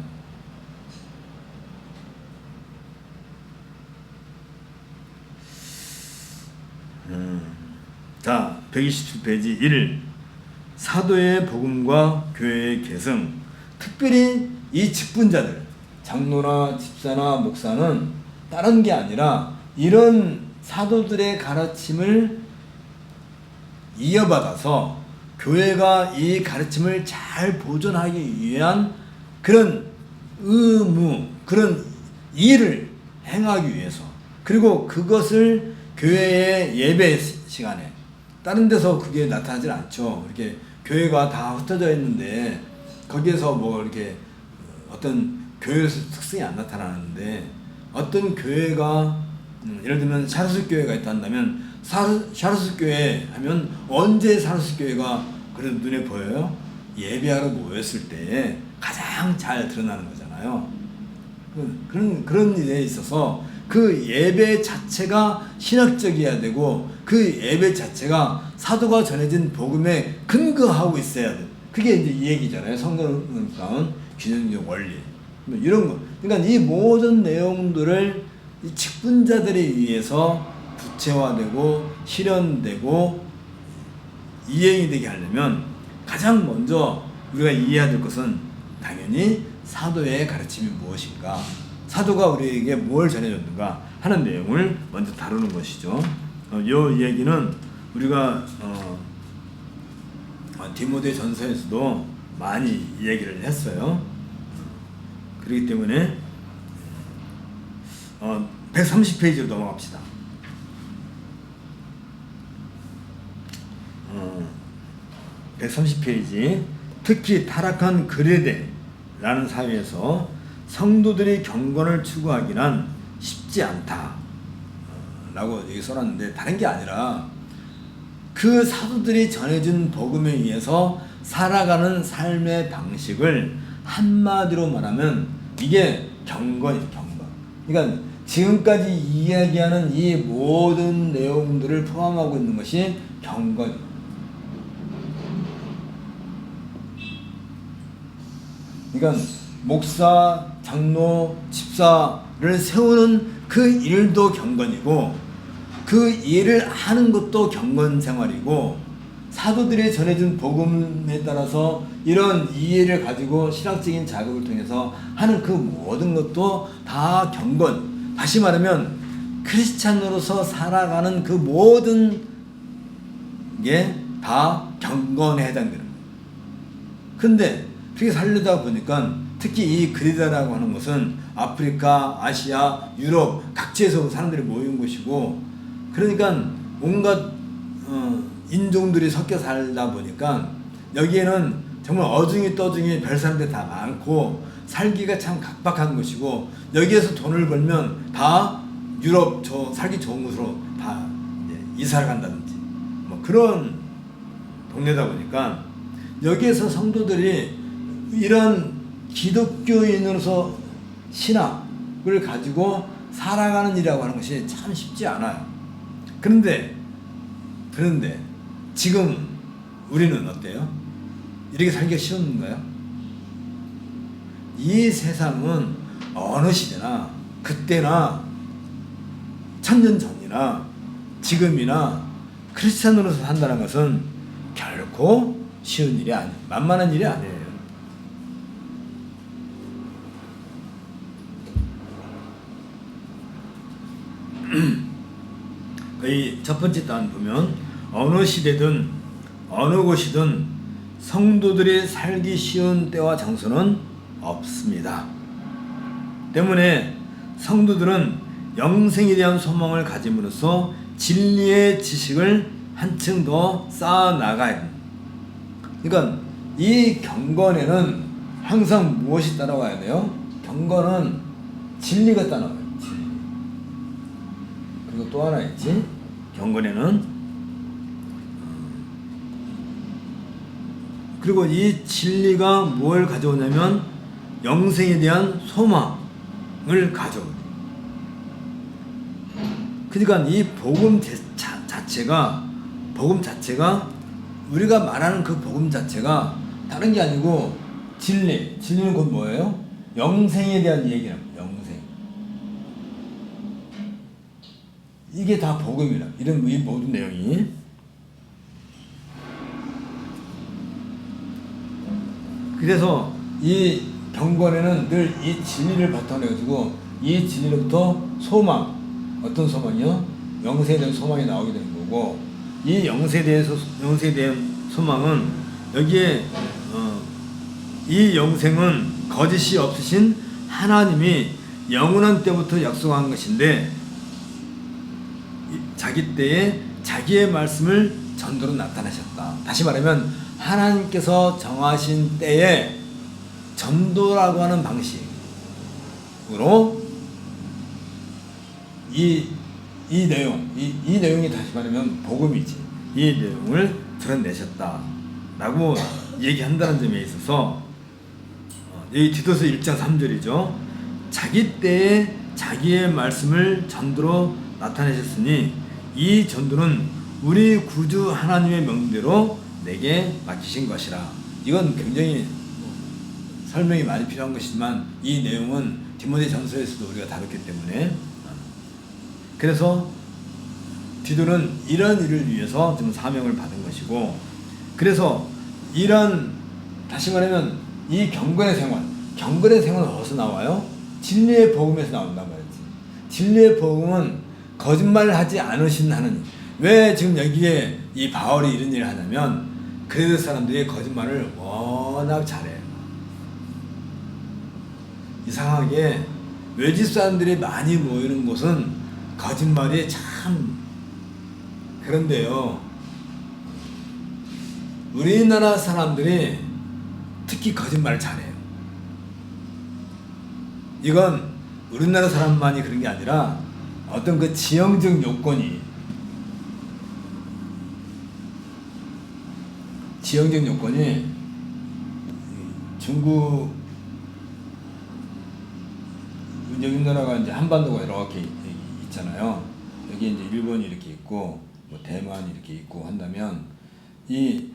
자, 127페이지 1. 사도의 복음과 교회의 계승. 특별히 이 직분자들, 장로나 집사나 목사는 다른 게 아니라 이런 사도들의 가르침을 이어받아서 교회가 이 가르침을 잘 보존하기 위한 그런 의무, 그런 일을 행하기 위해서, 그리고 그것을 교회의 예배 시간에, 다른 데서 그게 나타나질 않죠. 이렇게 교회가 다 흩어져 있는데 거기에서 뭐 이렇게 어떤 교회 특성이 안 나타나는데, 어떤 교회가 예를 들면 샤르스 교회가 있다 한다면 샤르스 교회 하면 언제 샤르스 교회가 그래도 눈에 보여요? 예배하러 모였을 때 가장 잘 드러나는 거잖아요. 그런 일에 있어서 그 예배 자체가 신학적이어야 되고, 그 예배 자체가 사도가 전해진 복음에 근거하고 있어야 돼. 그게 이제 이 얘기잖아요. 성경상 균형적 원리. 뭐 이런 거. 그러니까 이 모든 내용들을 이 직분자들에 의해서 구체화되고 실현되고 이행이 되게 하려면 가장 먼저 우리가 이해해야 될 것은 당연히 사도의 가르침이 무엇인가, 사도가 우리에게 뭘 전해줬는가 하는 내용을 먼저 다루는 것이죠. 이 얘기는 우리가 디모데 전서에서도 많이 얘기를 했어요. 그렇기 때문에 130페이지로 넘어갑시다. 130페이지. 특히 타락한 그레데라는 사회에서 성도들이 경건을 추구하기는 쉽지 않다 라고 여기 써놨는데, 다른 게 아니라 그 사도들이 전해준 복음에 의해서 살아가는 삶의 방식을 한마디로 말하면 이게 경건이죠. 경건. 그러니까 지금까지 이야기하는 이 모든 내용들을 포함하고 있는 것이 경건이에요. 그러니까 목사, 장로, 집사를 세우는 그 일도 경건이고, 그 일을 하는 것도 경건 생활이고, 사도들이 전해준 복음에 따라서 이런 이해를 가지고 신학적인 자극을 통해서 하는 그 모든 것도 다 경건. 다시 말하면 크리스찬으로서 살아가는 그 모든 게 다 경건에 해당되는 거예요. 근데 그렇게 살려다 보니까 특히 이 그리다라고 하는 것은 아프리카, 아시아, 유럽 각지에서 사람들이 모인 곳이고, 그러니까 온갖 인종들이 섞여 살다 보니까 여기에는 정말 어중이 떠중이 별 사람들이 다 많고 살기가 참 각박한 곳이고, 여기에서 돈을 벌면 다 유럽 살기 좋은 곳으로 다 이사를 간다든지 뭐 그런 동네다 보니까 여기에서 성도들이 이런 기독교인으로서 신학을 가지고 살아가는 일이라고 하는 것이 참 쉽지 않아요. 그런데 지금 우리는 어때요? 이렇게 살기가 쉬운가요? 이 세상은 어느 시대나 그때나 천년 전이나 지금이나 크리스찬으로서 산다는 것은 결코 쉬운 일이 아니에요. 만만한 일이 아니에요. 이 첫 번째 단 보면 어느 시대든 어느 곳이든 성도들이 살기 쉬운 때와 장소는 없습니다. 때문에 성도들은 영생에 대한 소망을 가짐으로써 진리의 지식을 한층 더 쌓아 나가야 합니다. 그러니까 이 경건에는 항상 무엇이 따라와야 돼요? 경건은 진리가 따라와요. 진리. 그리고 또 하나 있지. 경건에는 그리고 이 진리가 뭘 가져오냐면 영생에 대한 소망을 가져오죠. 그러니까 이 복음 자체가 우리가 말하는 그 복음 자체가 다른 게 아니고 진리는 곧 뭐예요? 영생에 대한 얘기랍니다. 영생. 이게 다 복음이라. 이 모든 내용이. 그래서 이 경건에는 늘 이 진리를 바탕으로 해가지고 이 진리로부터 소망, 어떤 소망이요? 영생에 대한 소망이 나오게 되는 거고, 이 영생에 대한 소망은 여기에 이 영생은 거짓이 없으신 하나님이 영원한 때부터 약속한 것인데, 자기 때에 자기의 말씀을 전도로 나타내셨다. 다시 말하면 하나님께서 정하신 때에 전도라고 하는 방식으로 이 내용이 다시 말하면 복음이지. 이 내용을 드러내셨다라고 얘기한다는 점에 있어서 여기 디도서 1장 3절이죠. 자기 때에 자기의 말씀을 전도로 나타내셨으니 이 전도는 우리 구주 하나님의 명대로 내게 맡기신 것이라. 이건 굉장히 설명이 많이 필요한 것이지만 이 내용은 디모데 전서에서도 우리가 다뤘기 때문에, 그래서 디도는 이런 일을 위해서 지금 사명을 받은 것이고, 그래서 이런, 다시 말하면 이 경건의 생활은 어디서 나와요? 진리의 복음에서 나온단 말이지. 진리의 복음은 거짓말을 하지 않으신 하나님. 왜 지금 여기에 이 바울이 이런 일을 하냐면, 그레스 사람들이 거짓말을 워낙 잘해요. 이상하게 외지 사람들이 많이 모이는 곳은 거짓말이 참 그런데요, 우리나라 사람들이 특히 거짓말을 잘해요. 이건 우리나라 사람만이 그런 게 아니라 어떤 그 지형적 요건이 중국, 여기 나라가 이제 한반도가 이렇게 있잖아요. 여기 이제 일본이 이렇게 있고 뭐 대만이 이렇게 있고 한다면, 이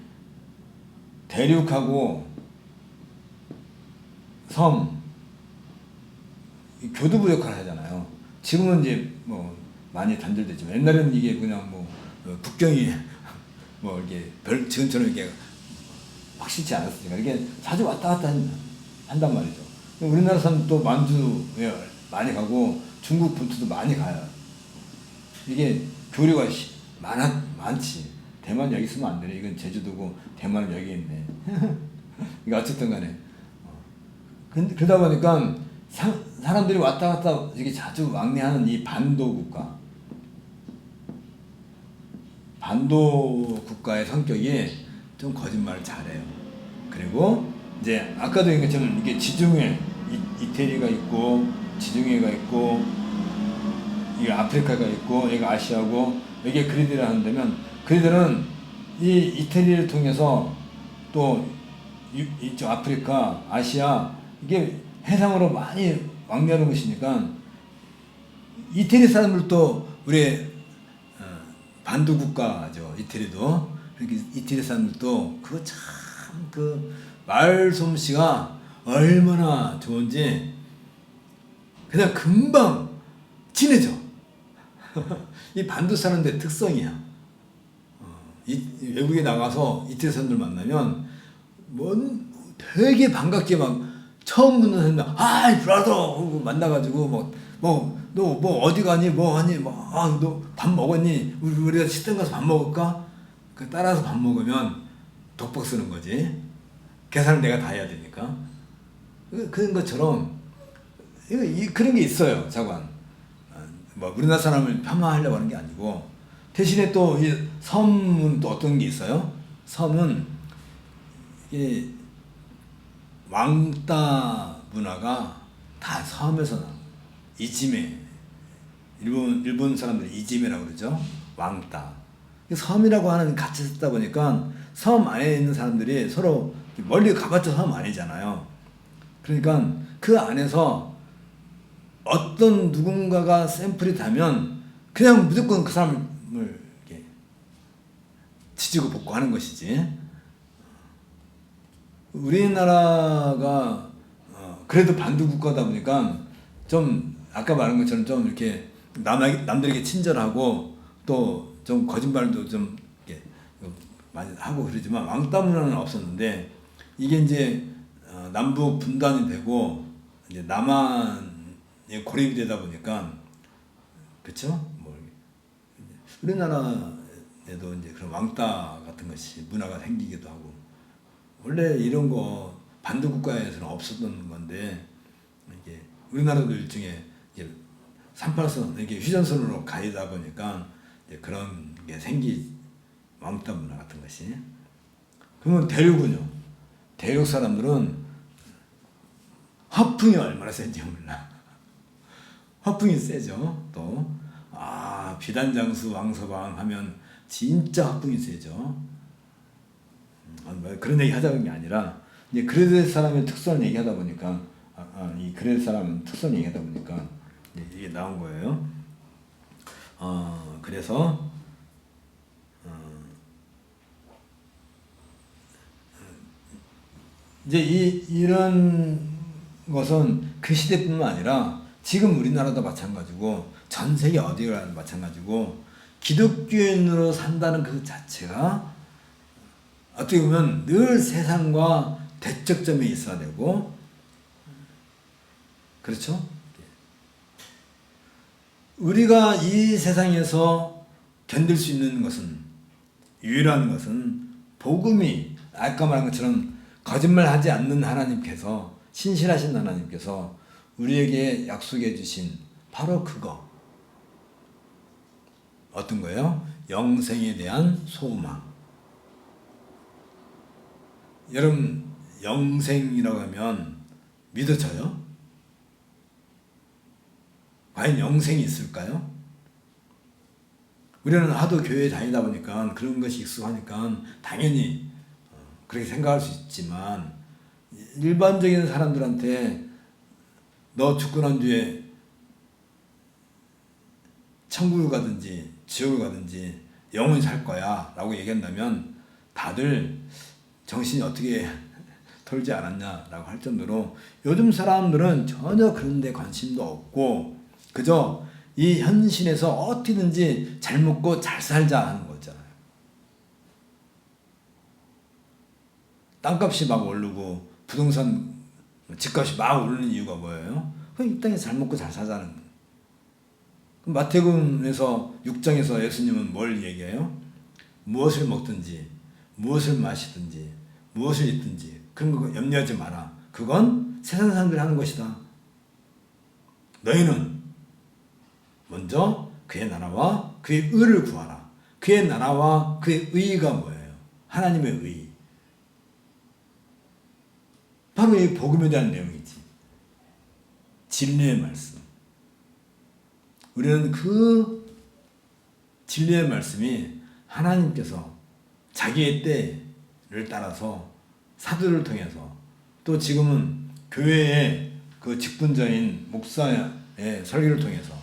대륙하고 섬 교두부 역할을 하잖아요. 지금은 이제 뭐 많이 단절됐지만 옛날에는 이게 그냥 뭐 국경이 뭐 이렇게 지금처럼 이렇게 확실치 않았으니까 이렇게 자주 왔다 갔다 한단 말이죠. 우리나라 사람 또 만주에 많이 가고 중국 본토도 많이 가요. 이게 교류가 많지. 대만 여기 있으면 안 되네. 이건 제주도고 대만은 여기 있네. 이게 어쨌든 간에. 그러다 보니까 사람들이 왔다 갔다 이렇게 자주 왕래하는 이 반도 국가의 성격이 좀 거짓말을 잘해요. 그리고 이제 아까도 얘기한 것처럼 이게 지중해, 이태리가 있고 지중해가 있고 이게 아프리카가 있고 여기가 아시아고 여기에 그리드라 한다면, 그리드는 이 이태리를 통해서 또 이쪽 아프리카, 아시아, 이게 해상으로 많이 왕래하는 것이니까 이태리 사람들도 우리 반도 국가죠. 이태리도. 그러니까 이태리 사람들도 그 참 그 말솜씨가 얼마나 좋은지 그냥 금방 친해져. 이 반도 사람들의 특성이야. 외국에 나가서 이태리 사람들 만나면 되게 반갑게 막 처음 듣는 사람, 아이 브라더 만나가지고 너 어디 가니 뭐 하니 너 밥 먹었니? 우리가 식당 가서 밥 먹을까? 그 따라서 밥 먹으면 독박 쓰는 거지. 계산을 내가 다 해야 되니까. 그런 것처럼 그런 게 있어요. 자관. 뭐 우리나라 사람을 폄하하려고 하는 게 아니고, 대신에 또 이 섬은 또 어떤 게 있어요? 섬은 이 왕따 문화가 다 섬에서 나온 거예요. 이지메. 일본 사람들이 이지메라고 그러죠. 왕따. 섬이라고 하는 같이 쓰다 보니까 섬 안에 있는 사람들이 서로 멀리 가봤자 섬 아니잖아요. 그러니까 그 안에서 어떤 누군가가 샘플이 되면 그냥 무조건 그 사람을 이렇게 지지고 볶고 하는 것이지. 우리나라가 그래도 반도 국가다 보니까 좀 아까 말한 것처럼 좀 이렇게 남들에게 친절하고 또 좀 거짓말도 좀 이렇게 많이 하고 그러지만 왕따 문화는 없었는데, 이게 이제 남북 분단이 되고 이제 남한에 고립이 되다 보니까 그렇죠? 뭐 우리나라에도 이제 그런 왕따 같은 것이 문화가 생기기도 하고 원래 이런 거 반도 국가에서는 없었던 건데 이게 우리나라도 일종의 이제 38선 이렇게 휴전선으로 가다 보니까 이제 그런 게 왕따 문화 같은 것이. 그러면 대륙은요. 대륙 사람들은 화풍이 얼마나 센지 몰라. 화풍이 세죠. 또 비단장수 왕서방 하면 진짜 화풍이 세죠. 그런 얘기 하자는 게 아니라 이제 그레데 사람의 특성을 얘기하다 보니까 이 그레데 사람 특성을 얘기하다 보니까 이게 나온 거예요. 그래서 이제 이런 것은 그 시대뿐만 아니라 지금 우리나라도 마찬가지고 전 세계 어디가 마찬가지고 기독교인으로 산다는 그 자체가 어떻게 보면 늘 세상과 대척점에 있어야 되고 그렇죠? 우리가 이 세상에서 견딜 수 있는 것은 유일한 것은 복음이 아까 말한 것처럼 거짓말하지 않는 하나님께서 신실하신 하나님께서 우리에게 약속해 주신 바로 그거 어떤 거예요? 영생에 대한 소망. 여러분 영생이라고 하면 믿어져요? 과연 영생이 있을까요? 우리는 하도 교회에 다니다 보니까 그런 것이 익숙하니까 당연히 그렇게 생각할 수 있지만 일반적인 사람들한테 너 죽고 난 뒤에 천국을 가든지 지옥을 가든지 영원히 살 거야 라고 얘기한다면 다들 정신이 어떻게 돌지 않았냐 라고 할 정도로 요즘 사람들은 전혀 그런 데 관심도 없고 그저 이 현실에서 어떻게든지 잘 먹고 잘 살자 하는 거잖아요. 땅값이 막 오르고 부동산 집값이 막 오르는 이유가 뭐예요? 이 땅에서 잘 먹고 잘 사자는 거예요. 마태복음에서 6장에서 예수님은 뭘 얘기해요? 무엇을 먹든지 무엇을 마시든지 무엇을 입든지 그런 거 염려하지 마라. 그건 세상 사람들이 하는 것이다. 너희는 먼저 그의 나라와 그의 의를 구하라. 그의 나라와 그의 의가 뭐예요? 하나님의 의. 바로 이 복음에 대한 내용이지. 진리의 말씀. 우리는 그 진리의 말씀이 하나님께서 자기의 때를 따라서 사도를 통해서 또 지금은 교회의 그 직분자인 목사의 설교를 통해서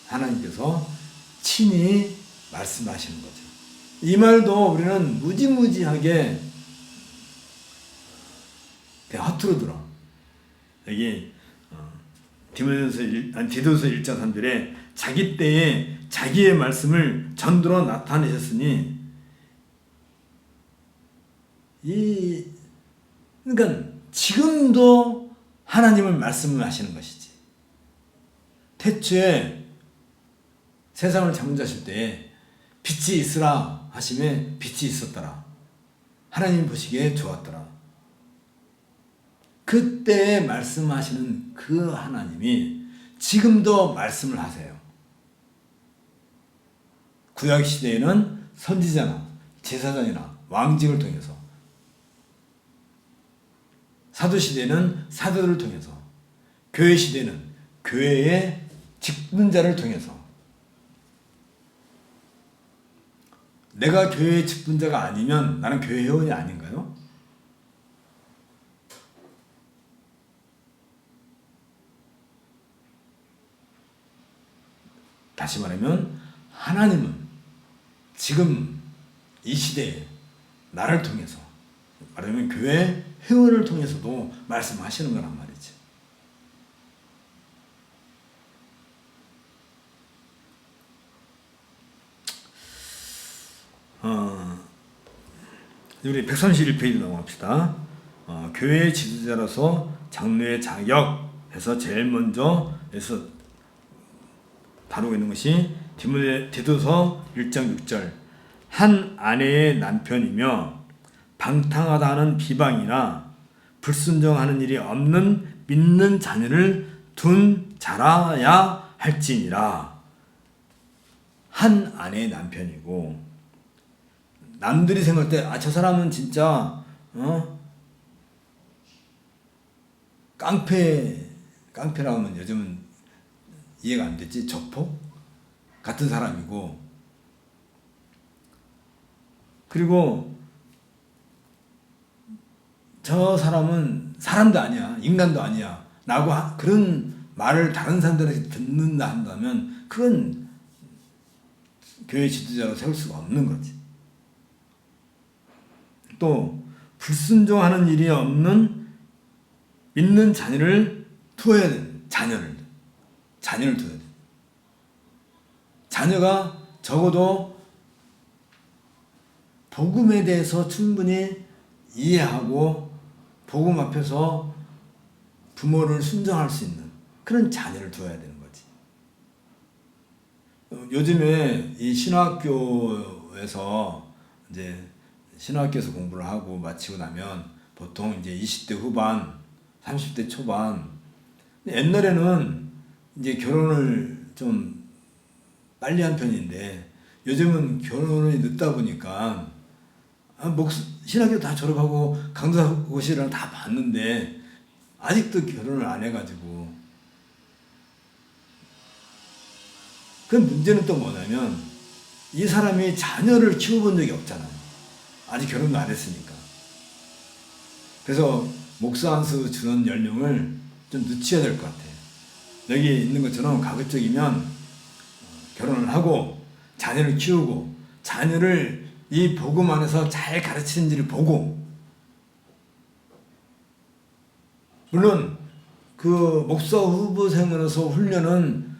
하나님께서 친히 말씀하시는 거죠. 이 말도 우리는 무지무지하게 허투루 들어. 여기 디도서 1장 3절에 자기 때에 자기의 말씀을 전도로 나타내셨으니 그러니까 지금도 하나님을 말씀을 하시는 것이지. 태초에 세상을 창조하실 때에 빛이 있으라 하심에 빛이 있었더라. 하나님 보시기에 좋았더라. 그때 말씀하시는 그 하나님이 지금도 말씀을 하세요. 구약 시대에는 선지자나 제사장이나 왕직을 통해서, 사도 시대는 사도를 통해서, 교회 시대는 교회의 직분자를 통해서. 내가 교회의 직분자가 아니면 나는 교회 회원이 아닌가요? 다시 말하면 하나님은 지금 이 시대에 나를 통해서, 말하면 교회 회원을 통해서도 말씀하시는 거란 말이지. 우리 131페이지 넘어갑시다. 교회 지도자로서 장로의 자격에서 제일 먼저 에서 다루고 있는 것이 디도서 1장 6절 한 아내의 남편이며 방탕하다 하는 비방이나 불순종하는 일이 없는 믿는 자녀를 둔 자라야 할지니라. 한 아내의 남편이고, 남들이 생각할 때 저 사람은 진짜 깡패라고 하면 요즘은 이해가 안 됐지. 적폭 같은 사람이고, 그리고 저 사람은 사람도 아니야, 인간도 아니야 라고 그런 말을 다른 사람들에게 듣는다 한다면 그건 교회 지도자로 세울 수가 없는 거지. 또 불순종하는 일이 없는 믿는 자녀를 두어야 돼. 자녀를 두어야 돼. 자녀가 적어도 복음에 대해서 충분히 이해하고 복음 앞에서 부모를 순종할 수 있는 그런 자녀를 두어야 되는 거지. 요즘에 이 신학교에서 공부를 하고 마치고 나면 보통 이제 20대 후반, 30대 초반, 옛날에는 이제 결혼을 좀 빨리 한 편인데 요즘은 결혼이 늦다 보니까 신학교 다 졸업하고 강사고시를 다 봤는데 아직도 결혼을 안 해가지고, 그 문제는 또 뭐냐면 이 사람이 자녀를 키워본 적이 없잖아요. 아직 결혼도 안 했으니까. 그래서 목사 안수 주는 연령을 좀 늦춰야 될 것 같아요. 여기 있는 것처럼 가급적이면 결혼을 하고 자녀를 키우고 자녀를 이 복음 안에서 잘 가르치는지를 보고, 물론 그 목사 후보생으로서 훈련은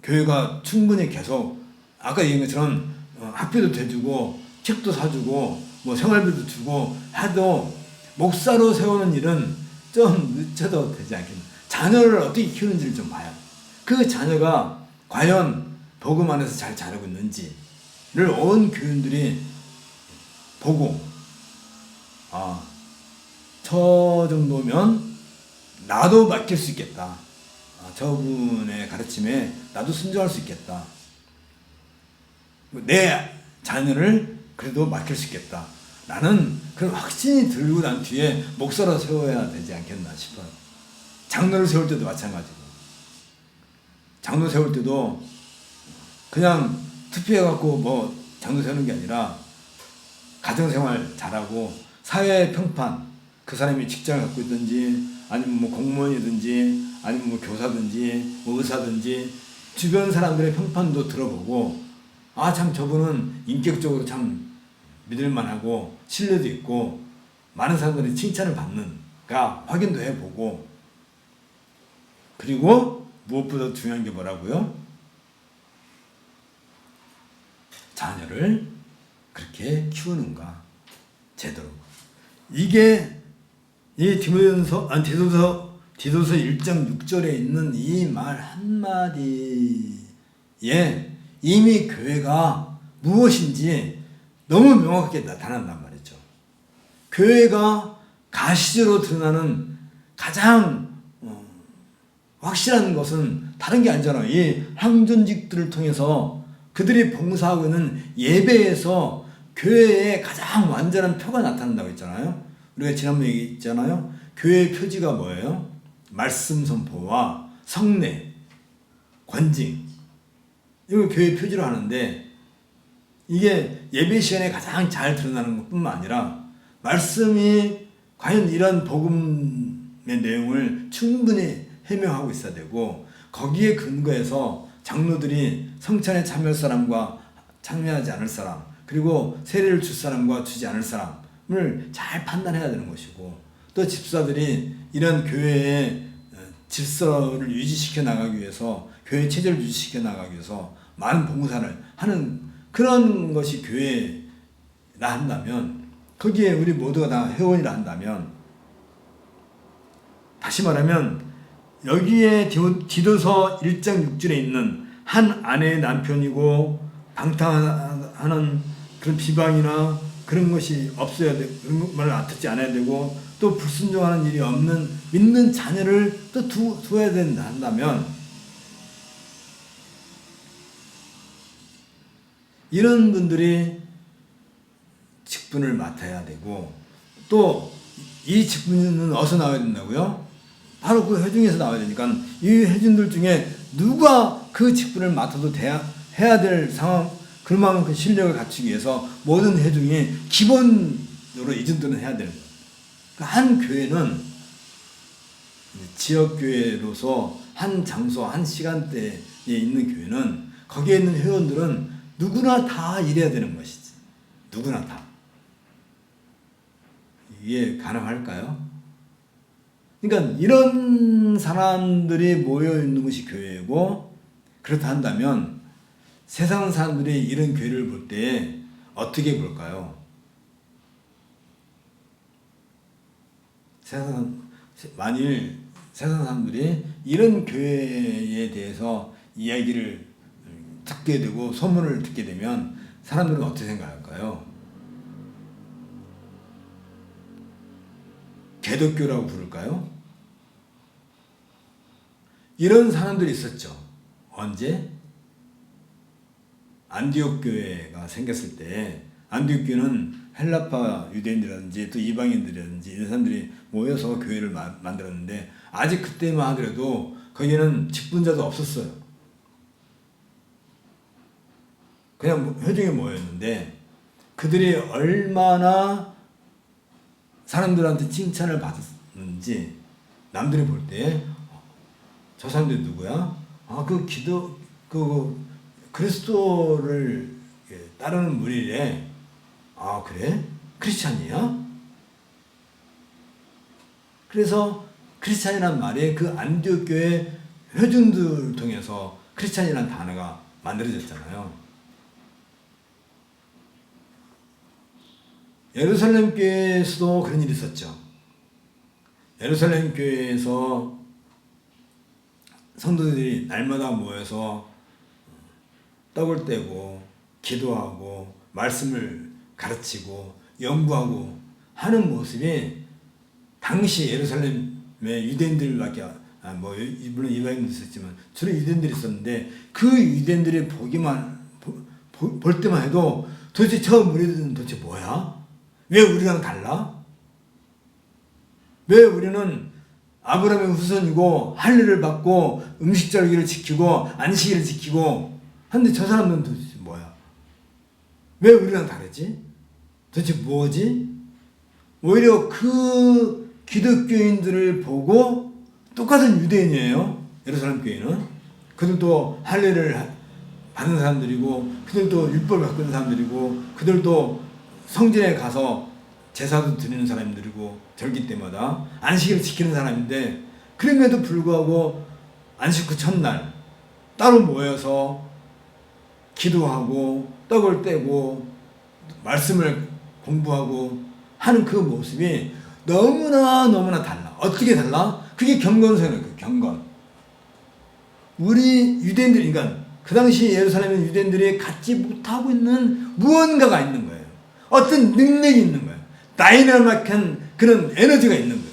교회가 충분히 계속 아까 얘기한 것처럼 학비도 대주고 책도 사주고 뭐 생활비도 주고 해도 목사로 세우는 일은 좀 늦춰도 되지 않겠나. 자녀를 어떻게 키우는지를 좀 봐야 돼. 그 자녀가 과연 복음 안에서 잘 자라고 있는지를 온 교인들이 보고, 저 정도면 나도 맡길 수 있겠다. 저분의 가르침에 나도 순종할 수 있겠다. 내 자녀를 그래도 맡길 수 있겠다. 나는 그런 확신이 들고 난 뒤에 목사로 세워야 되지 않겠나 싶어요. 장로를 세울 때도 마찬가지고. 장로 세울 때도 그냥 투표해갖고 뭐 장로 세우는 게 아니라 가정생활 잘하고 사회 평판, 그 사람이 직장을 갖고 있든지 아니면 뭐 공무원이든지 아니면 뭐 교사든지 뭐 의사든지 주변 사람들의 평판도 들어보고, 참 저분은 인격적으로 참 믿을만하고 신뢰도 있고 많은 사람들이 칭찬을 받는가 확인도 해보고, 그리고 무엇보다 중요한 게 뭐라고요? 자녀를 그렇게 키우는가 제대로. 이게 이 디도서 1장 6절에 있는 이 말 한마디에 이미 교회가 무엇인지 너무 명확하게 나타난단 말이죠. 교회가 가시적으로 드러나는 가장 확실한 것은 다른 게 아니잖아요. 이 항존직들을 통해서 그들이 봉사하고 있는 예배에서 교회의 가장 완전한 표가 나타난다고 했잖아요. 우리가 지난번에 얘기했잖아요. 교회의 표지가 뭐예요? 말씀 선포와 성례, 권징, 이걸 교회의 표지로 하는데, 이게 예배 시간에 가장 잘 드러나는 것뿐만 아니라 말씀이 과연 이런 복음의 내용을 충분히 해명하고 있어야 되고, 거기에 근거해서 장로들이 성찬에 참여할 사람과 참여하지 않을 사람, 그리고 세례를 줄 사람과 주지 않을 사람을 잘 판단해야 되는 것이고, 또 집사들이 이런 교회의 질서를 유지시켜 나가기 위해서, 교회 체제를 유지시켜 나가기 위해서 많은 봉사를 하는 그런 것이 교회는 한다면, 거기에 우리 모두가 다 회원이라 한다면, 다시 말하면 여기에 디도서 1장 6절에 있는 한 아내의 남편이고 방탕하는 그런 비방이나 그런 것이 없어야 돼, 그런 말을 듣지 않아야 되고, 또 불순종하는 일이 없는 믿는 자녀를 또 두어야 된다 한다면, 이런 분들이 직분을 맡아야 되고, 또 이 직분은 어디서 나와야 된다고요? 바로 그 회중에서 나와야 되니까, 이 회중들 중에 누가 그 직분을 맡아도 해야 될 상황, 그만큼 그 실력을 갖추기 위해서 모든 회중이 기본적으로 이 정도는 해야 되는 거예요. 그러니까 한 교회는 지역교회로서 한 장소, 한 시간대에 있는 교회는, 거기에 있는 회원들은 누구나 다 일해야 되는 것이지. 누구나 다. 이게 가능할까요? 그러니까 이런 사람들이 모여 있는 것이 교회고, 그렇다 한다면 세상 사람들이 이런 교회를 볼 때 어떻게 볼까요? 만일 세상 사람들이 이런 교회에 대해서 이야기를 듣게 되고 소문을 듣게 되면 사람들은 어떻게 생각할까요? 개독교라고 부를까요? 이런 사람들이 있었죠. 언제? 안디옥 교회가 생겼을 때, 안디옥 교회는 헬라파 유대인들이라든지 또 이방인들이라든지 이런 사람들이 모여서 교회를 만들었는데, 아직 그때만 하더라도 거기에는 직분자도 없었어요. 그냥 회중에 모였는데, 그들이 얼마나 사람들한테 칭찬을 받았는지 남들이 볼 때, 저 사람들이 누구야? 그리스도를 따르는 무리래. 아, 그래? 크리스찬이야? 그래서 크리스찬이란 말이 그 안디옥 교회 회중들을 통해서 크리스찬이란 단어가 만들어졌잖아요. 예루살렘 교회에서도 그런 일이 있었죠. 예루살렘 교회에서 성도들이 날마다 모여서 떡을 떼고 기도하고 말씀을 가르치고 연구하고 하는 모습이, 당시 예루살렘의 유대인들밖에, 물론 이방인도 있었지만 주로 유대인들이 있었는데, 그 유대인들이 볼 때만 해도 도대체 저 무리들은 도대체 뭐야? 왜 우리랑 달라? 왜 우리는 아브라함의 후손이고 할례를 받고 음식절기를 지키고 안식일을 지키고 하는데 저 사람들은 도대체 뭐야? 왜 우리랑 다르지? 도대체 뭐지? 오히려 그 기독교인들을 보고, 똑같은 유대인이에요. 예루살렘 교회는. 그들도 할례를 받는 사람들이고, 그들도 율법을 갖고 있는 사람들이고, 그들도 성전에 가서 제사도 드리는 사람들이고, 절기 때마다 안식일을 지키는 사람인데, 그럼에도 불구하고 안식 후 첫날 따로 모여서 기도하고 떡을 떼고 말씀을 공부하고 하는 그 모습이 너무나 달라. 어떻게 달라? 그게 경건성이에요. 그 경건. 우리 유대인들이, 그러니까 그 당시 예루살렘의 유대인들이 갖지 못하고 있는 무언가가 있는 거예요. 어떤 능력이 있는 거예요. 다이나믹한 그런 에너지가 있는 거예요.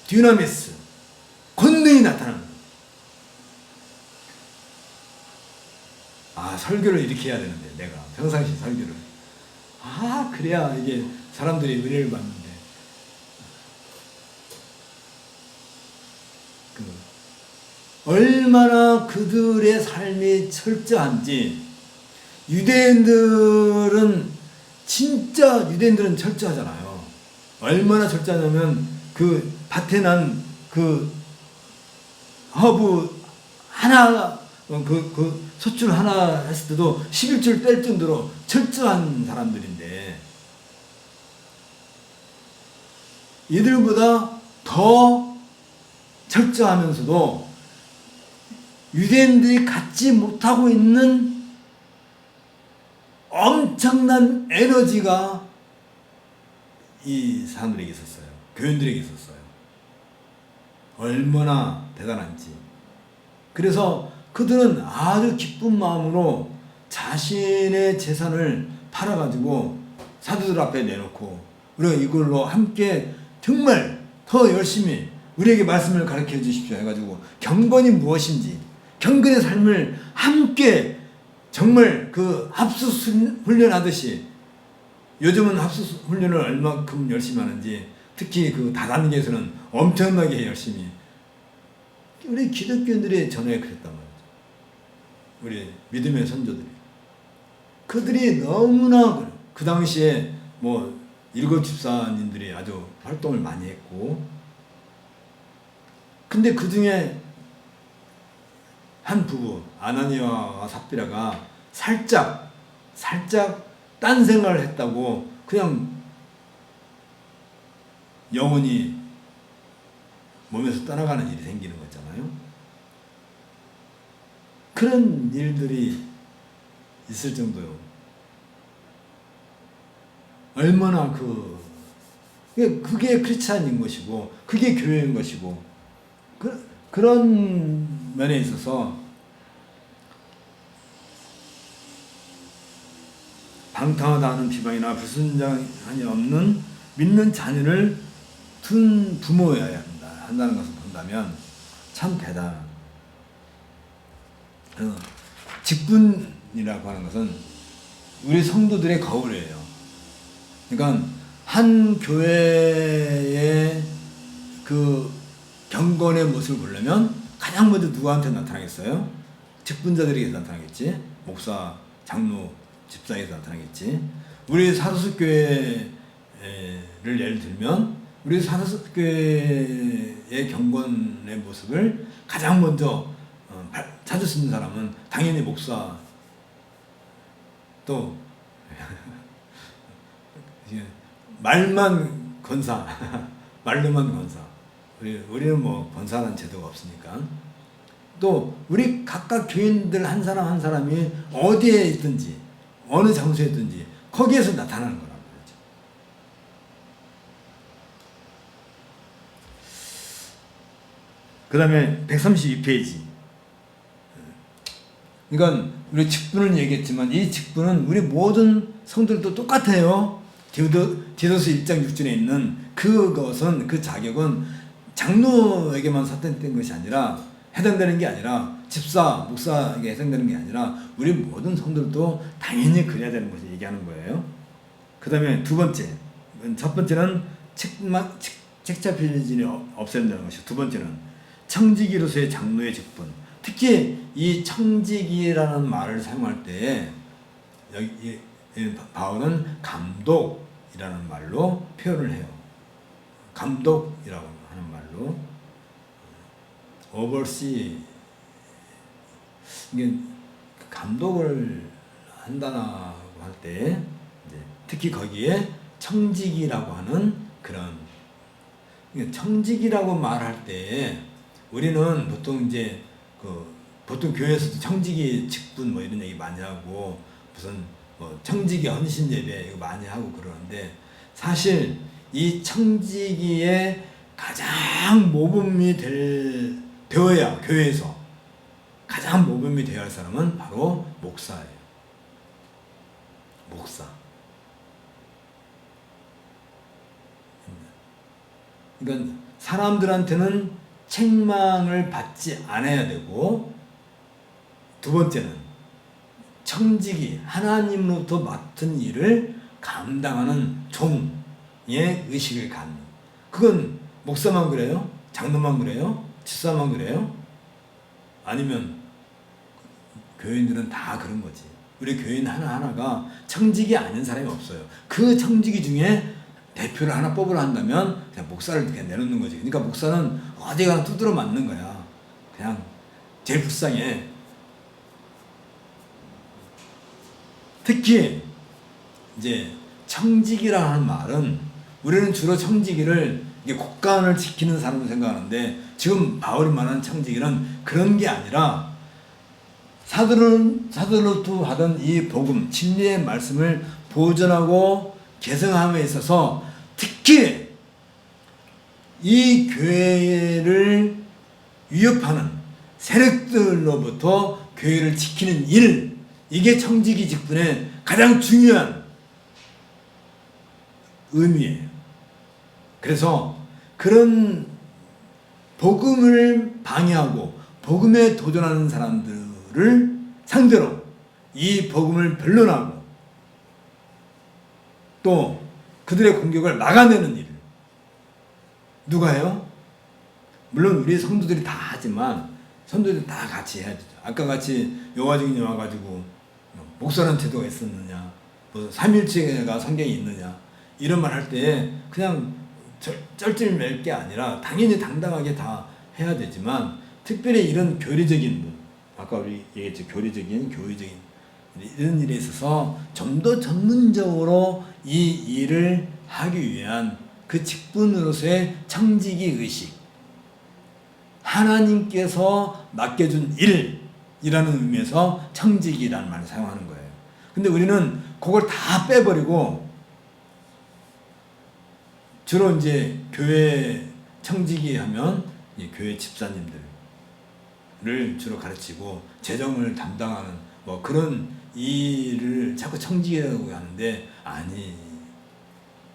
듀나미스, 권능이 나타나는 거예요. 아, 설교를 이렇게 해야 되는데, 내가 평상시 설교를. 아, 그래야 이게 사람들이 은혜를 받는데. 얼마나 그들의 삶이 철저한지. 유대인들은 철저하잖아요. 얼마나 철저하냐면, 그 밭에 난 그 허브 하나, 그 소출 하나 했을 때도 11줄 뗄 정도로 철저한 사람들인데, 이들보다 더 철저하면서도 유대인들이 갖지 못하고 있는 엄청난 에너지가 이 사람들에게 있었어요. 교인들에게 있었어요. 얼마나 대단한지. 그래서 그들은 아주 기쁜 마음으로 자신의 재산을 팔아가지고 사도들 앞에 내놓고 우리가 이걸로 함께 정말 더 열심히 우리에게 말씀을 가르쳐 주십시오 해가지고 경건이 무엇인지, 경건의 삶을 함께 정말 그 합수 훈련하듯이, 요즘은 합수 훈련을 얼마큼 열심히 하는지, 특히 그 다단계에서는 엄청나게 열심히 우리 기독교인들이 전에 그랬단 말이죠. 우리 믿음의 선조들이. 그들이 너무나 그 당시에 뭐 일곱 집사님들이 아주 활동을 많이 했고, 근데 그 중에 한 부부 아나니아와 삽비라가 살짝 딴 생각을 했다고 그냥 영혼이 몸에서 떠나가는 일이 생기는 거잖아요. 그런 일들이 있을 정도요. 얼마나 그게 크리스찬인 것이고 그게 교회인 것이고 그런 면에 있어서 방탕하다 하는 비방이나 불순종함이 없는 믿는 자녀를 둔 부모여야 한다는 것을 본다면 참 대단한. 직분이라고 하는 것은 우리 성도들의 거울이에요. 그러니까 한 교회의 그 경건의 모습을 보려면 가장 먼저 누구한테 나타나겠어요? 직분자들에게 나타나겠지. 목사, 장로, 집사에게 나타나겠지. 우리 사도습교회를 예를 들면 우리 사도습교회의 경건의 모습을 가장 먼저 찾을 수 있는 사람은 당연히 목사, 또 말만 권사, 말로만 권사. 우리는 뭐 권사라는 제도가 없으니까. 또 우리 각각 교인들 한 사람 한 사람이 어디에 있든지 어느 장소에 있든지 거기에서 나타나는 거란 말이죠. 그 다음에 132페이지. 그러니까 우리 직분을 얘기했지만 이 직분은 우리 모든 성들도 똑같아요. 디도스 1장 6절에 있는 그것은, 그 자격은 장로에게만 선택된 것이 아니라, 해당되는 게 아니라, 집사, 목사에게 해당되는 게 아니라 우리 모든 성들도 당연히 그래야 되는 것을 얘기하는 거예요. 그 다음에 두 번째, 첫 번째는 책자필진이 없애야 된다는 것이고, 두 번째는 청지기로서의 장로의 직분. 특히 이 청지기라는 말을 사용할 때 여기 바울은 감독이라는 말로 표현을 해요. 감독이라고 하는 말로 oversee, 이게 감독을 한다고 할 때 특히 거기에 청지기라고 하는 그런, 청지기라고 말할 때 우리는 보통 보통 교회에서도 청지기 직분 뭐 이런 얘기 많이 하고 무슨 뭐 청지기 헌신 예배 이거 많이 하고 그러는데, 사실 이 청지기의 가장 모범이 되어야, 교회에서 가장 모범이 되어야 할 사람은 바로 목사예요. 목사. 그러니까 사람들한테는 책망을 받지 않아야 되고, 두 번째는 청지기, 하나님으로부터 맡은 일을 감당하는 종의 의식을 갖는. 그건 목사만 그래요? 장로만 그래요? 집사만 그래요? 아니면 교인들은 다 그런 거지. 우리 교인 하나하나가 청지기 아닌 사람이 없어요. 그 청지기 중에 대표를 하나 뽑으려 한다면 그냥 목사를 그냥 내놓는 거지. 그러니까 목사는 어디 가나 두드러 맞는 거야. 그냥 제일 불쌍해. 특히 이제 청지기라는 말은, 우리는 주로 청지기를 이게 국간을 지키는 사람으로 생각하는데, 지금 바울이 말하는 청지기는 그런 게 아니라 사도로부터 받은 이 복음, 진리의 말씀을 보존하고 계승함에 있어서 특히 이 교회를 위협하는 세력들로부터 교회를 지키는 일, 이게 청지기 직분의 가장 중요한 의미예요. 그래서 그런 복음을 방해하고 복음에 도전하는 사람들을 상대로 이 복음을 변론하고 또 그들의 공격을 막아내는 일을 누가 해요? 물론 우리 성도들이 다 하지만 성도들이 다 같이 해야 되죠. 아까 같이 요가증인이 와가지고 목사는 태도가 있었느냐, 뭐 삼일체가 성경에 있느냐 이런 말 할 때 그냥 쩔쩔맬 게 아니라 당연히 당당하게 다 해야 되지만 특별히 이런 교리적인 아까 우리 얘기했죠. 교리적인 교회적인 이런 일에 있어서 좀 더 전문적으로 이 일을 하기 위한 그 직분으로서의 청지기 의식, 하나님께서 맡겨준 일이라는 의미에서 청지기라는 말을 사용하는 거예요. 근데 우리는 그걸 다 빼버리고 주로 이제 교회 청지기 하면 교회 집사님들을 주로 가르치고 재정을 담당하는 뭐 그런 일을 자꾸 청지기라고 하는데 아니,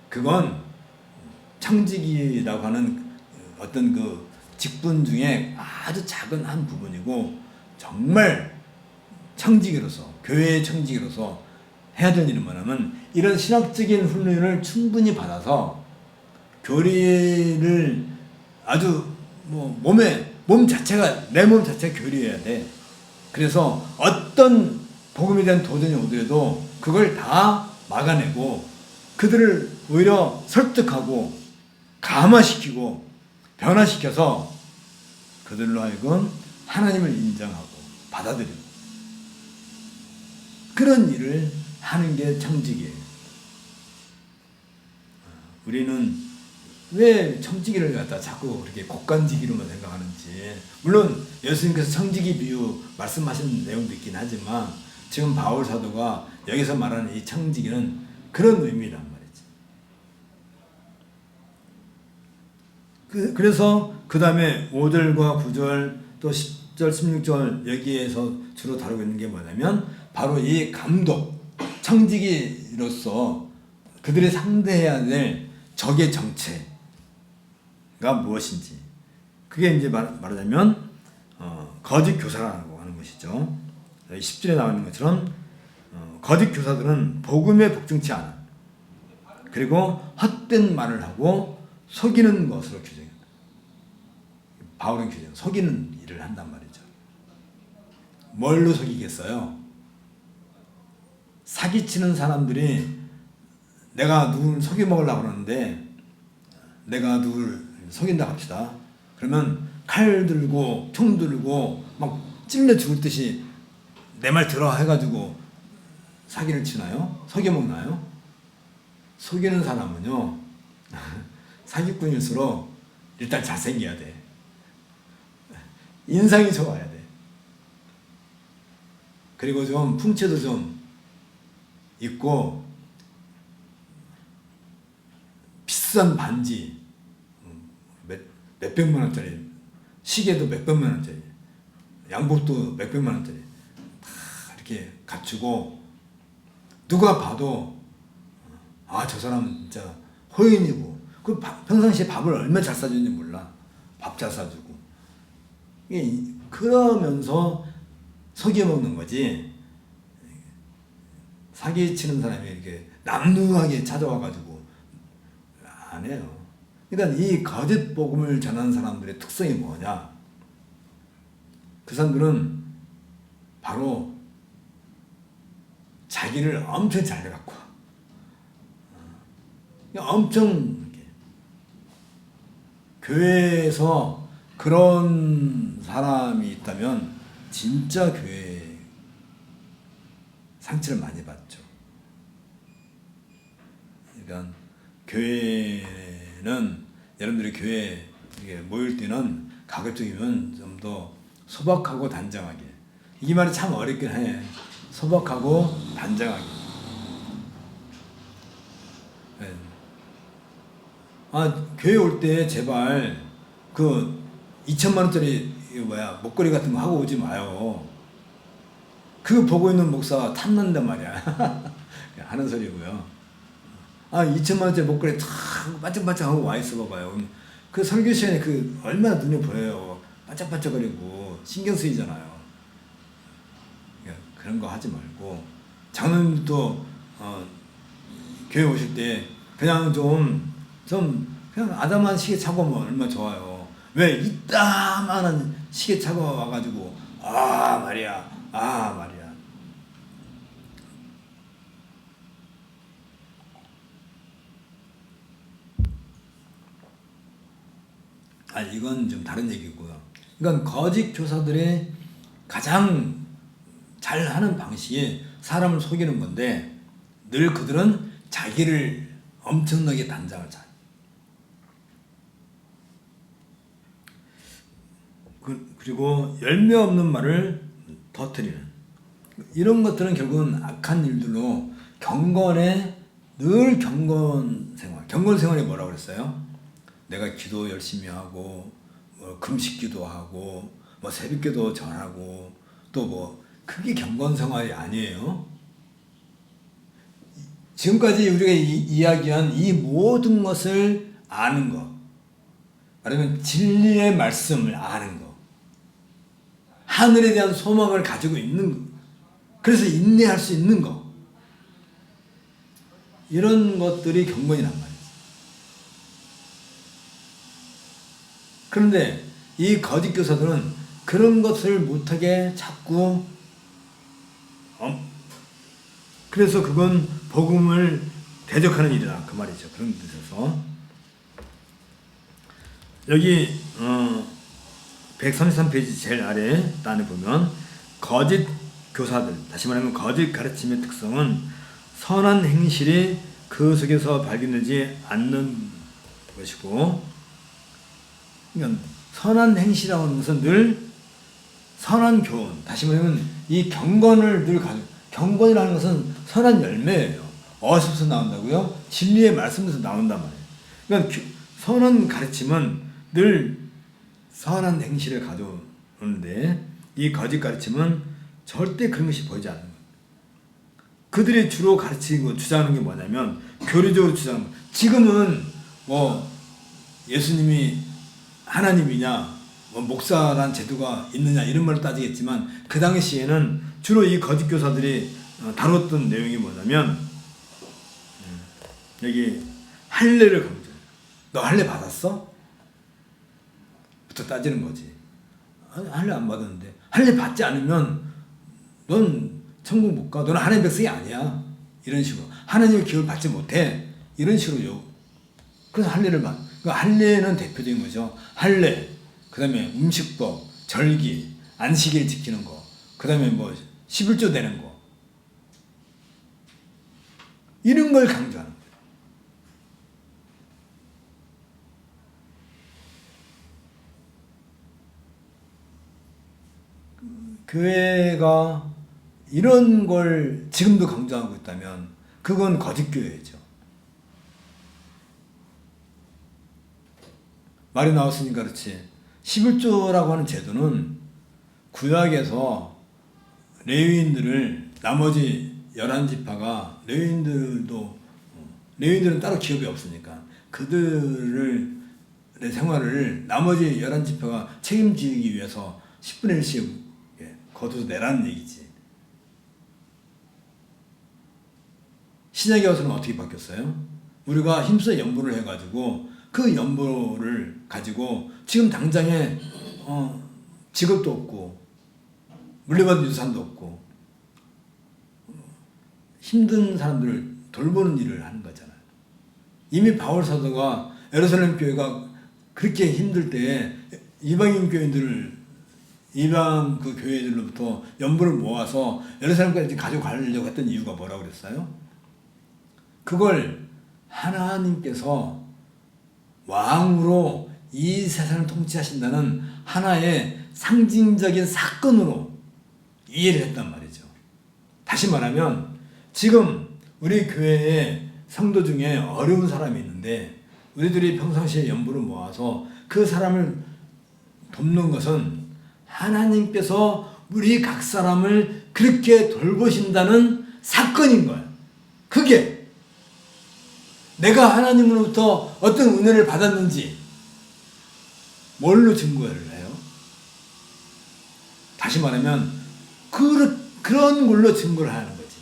그건 청지기라고 하는 어떤 그 직분 중에 아주 작은 한 부분이고 정말 청지기로서 교회의 청지기로서 해야 될 일은 뭐냐면 이런 신학적인 훈련을 충분히 받아서 교리를 아주 뭐 몸 자체가 내 몸 자체가 교리해야 돼. 그래서 어떤 복음에 대한 도전이 오더라도 그걸 다 막아내고 그들을 오히려 설득하고 감화시키고 변화시켜서 그들로 하여금 하나님을 인정하고 받아들이고 그런 일을 하는 게 청지기예요. 우리는 왜 청지기를 갖다 자꾸 그렇게 곡간지기로만 생각하는지. 물론 예수님께서 청지기 비유 말씀하신 내용도 있긴 하지만 지금 바울 사도가 여기서 말하는 이 청지기는 그런 의미란 말이지. 그래서 그 다음에 5절과 9절 또 10절 16절 여기에서 주로 다루고 있는 게 뭐냐면 바로 이 감독, 청지기로서 그들이 상대해야 될 적의 정체가 무엇인지, 그게 이제 말하자면 거짓 교사라고 하는 것이죠. 10절에 나오는 것처럼 거짓 교사들은 복음에 복종치 않아. 그리고 헛된 말을 하고 속이는 것으로 규정합니다. 바울은 규정, 속이는 일을 한단 말이죠. 뭘로 속이겠어요? 사기치는 사람들이 내가 누굴 속여 먹으려고 그러는데 내가 누굴 속인다 합시다. 그러면 칼 들고 총 들고 막 찔러 죽을 듯이 내 말 들어 해가지고 사기를 치나요? 속여 먹나요? 속이는 사람은요 사기꾼일수록 일단 잘생겨야 돼. 인상이 좋아야 돼. 그리고 좀 풍채도 좀 있고 비싼 반지 몇백만 원짜리, 시계도 몇백만 원짜리, 양복도 몇백만 원짜리 다 이렇게 갖추고 누가 봐도 아, 저 사람은 진짜 호인이고, 그 평상시에 밥을 얼마나 잘 사주는지 몰라. 밥 잘 사주고. 그러면서 속여 먹는 거지. 사기치는 사람이 이렇게 남루하게 찾아와가지고 안 해요. 그러니까 이 거짓 복음을 전하는 사람들의 특성이 뭐냐? 그 사람들은 바로 자기를 엄청 잘 갖고 엄청 교회에서 그런 사람이 있다면 진짜 교회 상처를 많이 받죠. 그러니까 교회는 여러분들이 교회에 모일 때는 가급적이면 좀 더 소박하고 단정하게, 이 말이 참 어렵긴 해. 소박하고 단정하게. 네. 교회 올 때 제발 그 2천만 원짜리 목걸이 같은 거 하고 오지 마요. 그거 보고 있는 목사가 탐난단 말이야. 하는 소리고요. 2천만 원짜리 목걸이 탁 반짝반짝하고 와 있어 봐봐요. 그 설교 시간에 그 얼마나 눈에 보여요. 반짝반짝거리고 신경 쓰이잖아요. 그런 거 하지 말고 장로님도 교회 오실 때 그냥 좀 그냥 아담한 시계 차고 오면 얼마나 좋아요. 왜 이따만한 시계 차고 와가지고 말이야. 이건 좀 다른 얘기고요. 그러니까 거짓 교사들의 가장 잘하는 방식이 사람을 속이는 건데 늘 그들은 자기를 엄청나게 단장을 잘. 그리고 열매 없는 말을 터뜨리는 이런 것들은 결국은 악한 일들로 늘 경건 생활. 경건 생활이 뭐라고 그랬어요? 내가 기도 열심히 하고 금식 기도하고 새벽 기도 전하고 또 그게 경건 생활이 아니에요. 지금까지 우리가 이야기한 이 모든 것을 아는 것, 말하면 진리의 말씀을 아는 것, 하늘에 대한 소망을 가지고 있는 것, 그래서 인내할 수 있는 것, 이런 것들이 경건이란 말이에요. 그런데 이 거짓 교사들은 그런 것을 못하게 자꾸 그래서 그건 복음을 대적하는 일이다 그 말이죠. 그런 뜻에서 여기 133페이지 제일 아래 단에 보면 거짓 교사들, 다시 말하면 거짓 가르침의 특성은 선한 행실이 그 속에서 발견되지 않는 것이고, 그러니까 선한 행실이라고 하는 것은 늘 선한 교훈, 다시 말하면 이 경건을 늘 가지고, 경건이라는 것은 선한 열매예요. 어디서 나온다고요? 진리의 말씀에서 나온단 말이에요. 그러니까 선한 가르침은 늘 선한 행실을 가져오는데 이 거짓 가르침은 절대 그런 것이 보이지 않는 거예요. 그들이 주로 가르치고 주장하는 게 뭐냐면 교리적으로 주장하는 거예요. 지금은 예수님이 하나님이냐 목사란 제도가 있느냐 이런 말로 따지겠지만 그 당시에는 주로 이 거짓 교사들이 다뤘던 내용이 뭐냐면 여기 할례를 강조해요. 너 할례 받았어? 부터 따지는 거지. 할례 안 받았는데 할례 받지 않으면 넌 천국 못 가. 너는 하나님 백성이 아니야. 이런 식으로 하나님의 기회를 받지 못해. 이런 식으로요. 그래서 할례를 받. 그 할례는 대표적인 거죠. 할례, 그 다음에 음식법, 절기, 안식일 지키는 거, 그 다음에 11조 되는 거, 이런 걸 강조하는 거예요. 교회가 이런 걸 지금도 강조하고 있다면 그건 거짓 교회죠. 말이 나왔으니까 그렇지. 11조라고 하는 제도는 구약에서 레위인들을 나머지 11지파가 레위인들은 따로 기업이 없으니까 그들의 생활을 나머지 11지파가 책임지기 위해서 10분의 1씩 거둬서 내라는 얘기지. 신약에 와서는 어떻게 바뀌었어요? 우리가 힘써 연보를 해가지고 그 연보를 가지고 지금 당장에 직업도 없고 물려받은 유산도 없고 힘든 사람들을 돌보는 일을 하는 거잖아요. 이미 바울 사도가 예루살렘 교회가 그렇게 힘들 때 이방 그 교회들로부터 연보를 모아서 예루살렘까지 가져가려고 했던 이유가 뭐라고 그랬어요? 그걸 하나님께서 왕으로 이 세상을 통치하신다는 하나의 상징적인 사건으로 이해를 했단 말이죠. 다시 말하면 지금 우리 교회에 성도 중에 어려운 사람이 있는데 우리들이 평상시에 연부를 모아서 그 사람을 돕는 것은 하나님께서 우리 각 사람을 그렇게 돌보신다는 사건인 거예요. 그게 내가 하나님으로부터 어떤 은혜를 받았는지 뭘로 증거를 해요? 다시 말하면 그런 걸로 증거를 하는 거지.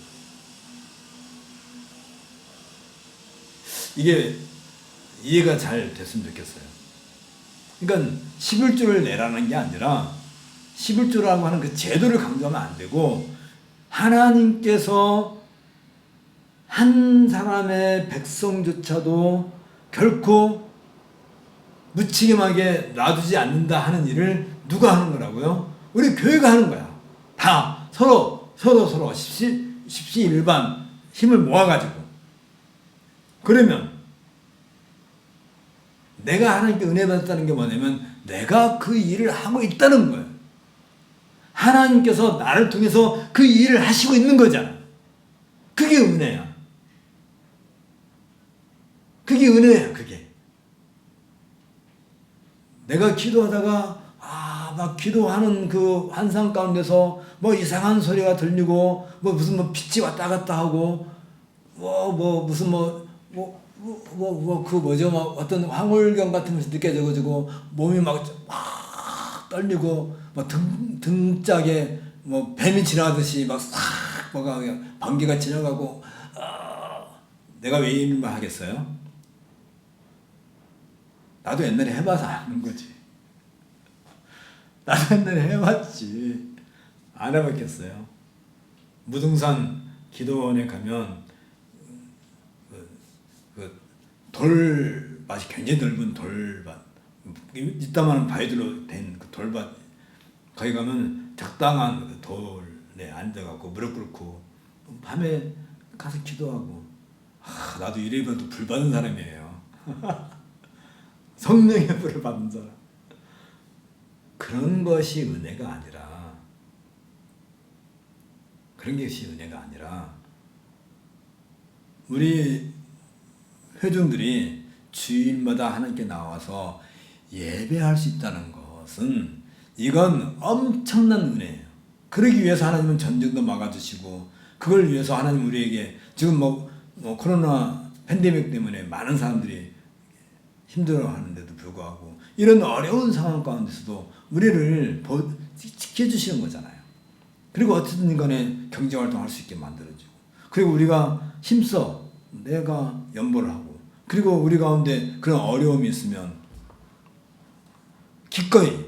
이게 이해가 잘 됐으면 좋겠어요. 그러니까 11조를 내라는 게 아니라 11조라고 하는 그 제도를 강조하면 안 되고 하나님께서 한 사람의 백성조차도 결코 무책임하게 놔두지 않는다 하는 일을 누가 하는 거라고요? 우리 교회가 하는 거야. 다 서로 십시일반 힘을 모아가지고. 그러면 내가 하나님께 은혜 받았다는 게 뭐냐면 내가 그 일을 하고 있다는 거예요. 하나님께서 나를 통해서 그 일을 하시고 있는 거잖아. 그게 은혜야. 그게 은혜야, 그게. 내가 기도하다가 막 기도하는 그 환상 가운데서 뭐 이상한 소리가 들리고 뭐 무슨 뭐 빛이 왔다 갔다 하고 무슨 그 뭐죠, 뭐 어떤 황홀경 같은 것이 느껴져가지고 몸이 막 떨리고 막 등짝에 뭐 뱀이 지나가듯이 막 싹 뭐가 번개가 지나가고 내가 왜 이런 말 하겠어요? 나도 옛날에 해봐서 아는 거지. 나도 옛날에 해봤지. 안 해봤겠어요. 무등산 기도원에 가면 그 돌밭이 굉장히 넓은 돌밭, 이따만한 바위들로 된 그 돌밭, 거기 가면 적당한 그 돌에 앉아갖고 무릎 꿇고 밤에 가서 기도하고, 나도 이래봐도 불 받은 사람이에요. 성령의 불을 받는 사람. 그런 것이 은혜가 아니라, 그런 것이 은혜가 아니라 우리 회중들이 주일마다 하나님께 나와서 예배할 수 있다는 것은 이건 엄청난 은혜예요. 그러기 위해서 하나님은 전쟁도 막아주시고, 그걸 위해서 하나님 우리에게 지금 뭐 코로나 팬데믹 때문에 많은 사람들이 힘들어하는데도 불구하고 이런 어려운 상황 가운데서도 우리를 지켜주시는 거잖아요. 그리고 어쨌든 간에 경제활동 할 수 있게 만들어주고, 그리고 우리가 힘써 내가 연보를 하고, 그리고 우리 가운데 그런 어려움이 있으면 기꺼이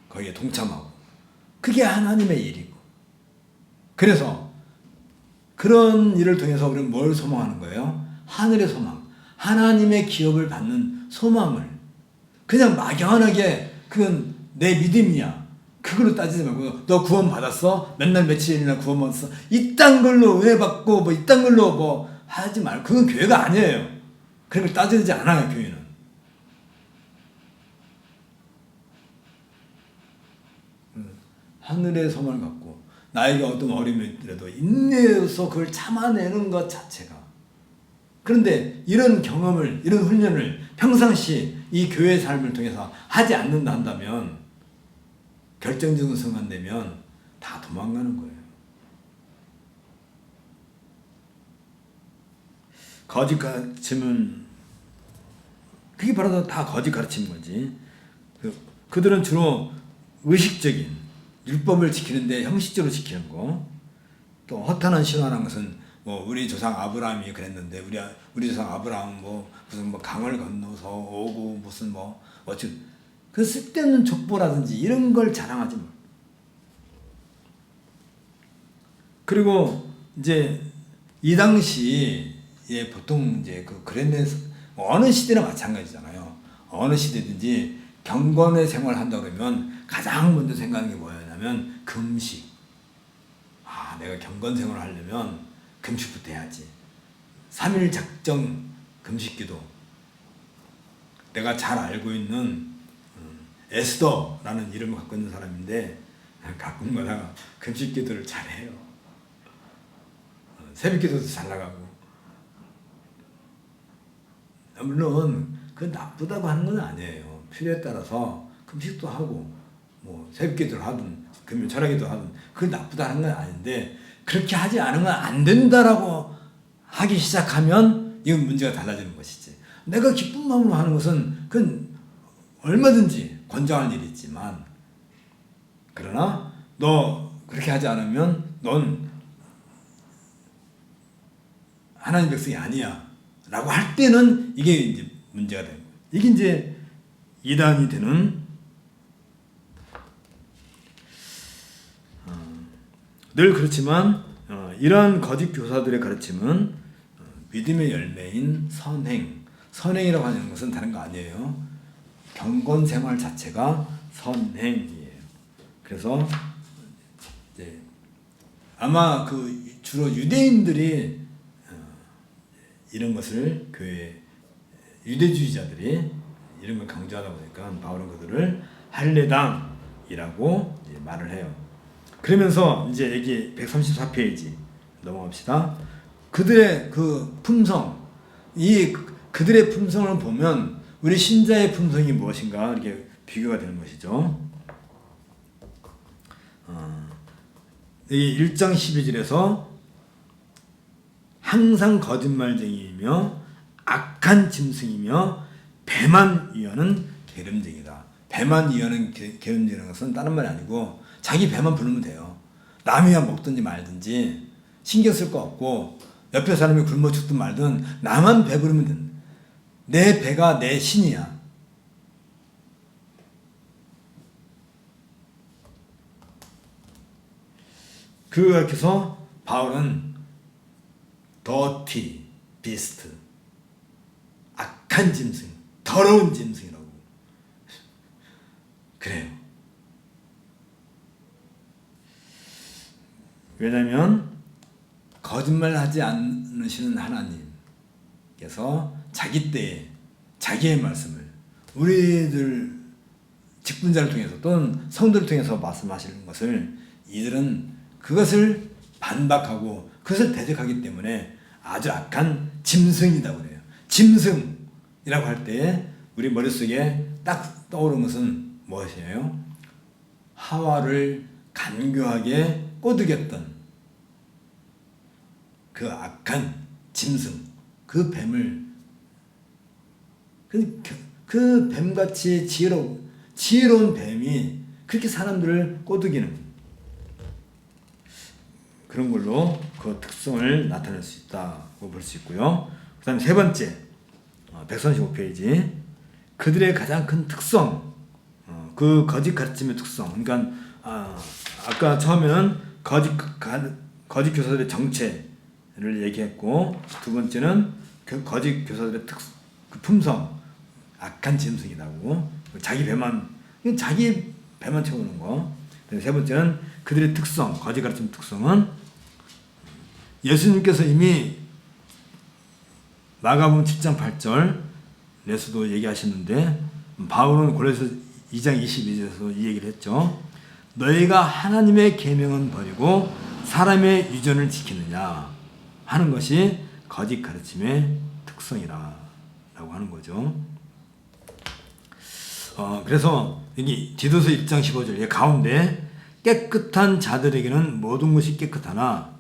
거기에 동참하고, 그게 하나님의 일이고. 그래서 그런 일을 통해서 우리는 뭘 소망하는 거예요? 하늘의 소망, 하나님의 기업을 받는 소망을. 그냥 막연하게 그건 내 믿음이야, 그걸로 따지지 말고, 너 구원 받았어? 맨날 며칠이나 구원 받았어? 이딴 걸로 은혜 받고 뭐 이딴 걸로 뭐 하지 말고, 그건 교회가 아니에요. 그런 걸 따지지 않아요, 교회는. 하늘의 소망을 갖고 나에게 어떤 어려움이 있더라도 인내해서 그걸 참아내는 것 자체가. 그런데 이런 경험을, 이런 훈련을 평상시 이 교회 삶을 통해서 하지 않는다 한다면, 결정적인 순간 되면 다 도망가는 거예요. 거짓 가르침은, 그게 바로 다 거짓 가르치는 거지. 그들은 주로 의식적인 율법을 지키는데 형식적으로 지키는 거. 또 허탄한 신화라는 것은 뭐 우리 조상 아브라함이 그랬는데, 우리 조상 아브라함 무슨 강을 건너서 오고 무슨 그 쓸데없는 족보라든지 이런 걸 자랑하지 마. 그리고 이제 이 당시에 보통 이제 그 그랜데스, 어느 시대나 마찬가지잖아요. 어느 시대든지 경건의 생활을 한다 그러면 가장 먼저 생각하는 게 뭐냐면 금식. 내가 경건 생활을 하려면 금식부터 해야지. 3일 작정 금식기도. 내가 잘 알고 있는 에스더라는 이름을 갖고 있는 사람인데, 가끔마다 금식 기도를 잘해요. 새벽 기도도 잘 나가고. 물론 그 나쁘다고 하는 건 아니에요. 필요에 따라서 금식도 하고 뭐 새벽 기도를 하든 금요 철학 기도 하든 그게 나쁘다는 건 아닌데 그렇게 하지 않으면 안 된다라고 하기 시작하면 이건 문제가 달라지는 것이지. 내가 기쁜 마음으로 하는 것은 그건 얼마든지 권장할 일이지만 그러나 너 그렇게 하지 않으면 넌 하나님 백성이 아니야 라고 할 때는 이게 이제 문제가 되는 거예요. 이게 이제 이단이 되는 늘 그렇지만 이러한 거짓 교사들의 가르침은 믿음의 열매인 선행이라고 하는 것은 다른 거 아니에요. 경건 생활 자체가 선행이에요. 그래서 이제 아마 그 주로 유대인들이 이런 것을 교회 유대주의자들이 이런 걸 강조하다 보니까 바울은 그들을 할례당이라고 말을 해요. 그러면서 이제 여기 134페이지 넘어갑시다. 그들의 그 품성, 이 그들의 품성을 보면 우리 신자의 품성이 무엇인가 이렇게 비교가 되는 것이죠. 여기 1장 12절에서 항상 거짓말쟁이이며 악한 짐승이며 배만 위하는 게으름쟁이다. 배만 위하는 게으름쟁이라는 것은 다른 말이 아니고 자기 배만 부르면 돼요. 남이야 먹든지 말든지 신경 쓸 거 없고 옆에 사람이 굶어 죽든 말든 나만 배부르면 된다. 내 배가 내 신이야. 그렇게 해서 바울은 더티 비스트, 악한 짐승, 더러운 짐승이라고 그래요. 왜냐하면 거짓말하지 않으시는 하나님께서 자기 때에 자기의 말씀을 우리들 직분자를 통해서 또는 성도를 통해서 말씀하시는 것을 이들은 그것을 반박하고 그것을 대적하기 때문에 아주 악한 짐승이라고 그래요. 짐승이라고 할 때 우리 머릿속에 딱 떠오르는 것은 무엇이에요? 하와를 간교하게 꼬드겼던 그 악한 짐승, 그 뱀을 그 뱀같이 지혜로운 뱀이 그렇게 사람들을 꼬드기는 그런 걸로 그 특성을 나타낼 수 있다고 볼 수 있고요. 그 다음에 세 번째 135페이지 그들의 가장 큰 특성, 그 거짓 가르침의 특성. 그러니까 아까 처음에는 거짓 교사들의 정체를 얘기했고 두 번째는 그 거짓 교사들의 그 품성, 악한 짐승이라고 자기 배만 채우는 거. 세 번째는 그들의 특성, 거짓 가르침 특성은 예수님께서 이미 마가복음 7장 8절에서도 얘기하셨는데 바울은 고린도서 2장 22절에서 이 얘기를 했죠. 너희가 하나님의 계명은 버리고 사람의 유전을 지키느냐 하는 것이 거짓 가르침의 특성이라고 하는 거죠. 그래서 여기 디도서 1장 15절 가운데 깨끗한 자들에게는 모든 것이 깨끗하나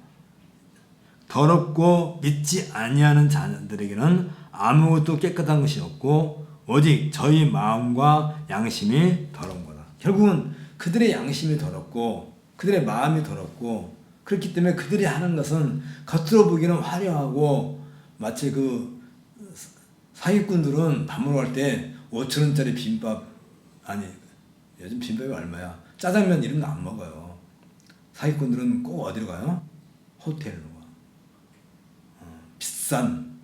더럽고 믿지 아니하는 자들에게는 아무것도 깨끗한 것이 없고 오직 저희 마음과 양심이 더러운 거다. 결국은 그들의 양심이 더럽고 그들의 마음이 더럽고 그렇기 때문에 그들이 하는 것은 겉으로 보기는 화려하고 마치 그 사기꾼들은 밥 먹으러 갈 때 5,000원짜리 비빔밥 요즘 비빔밥이 얼마야? 짜장면 이런 거 안 먹어요. 사기꾼들은 꼭 어디로 가요? 호텔로 가. 비싼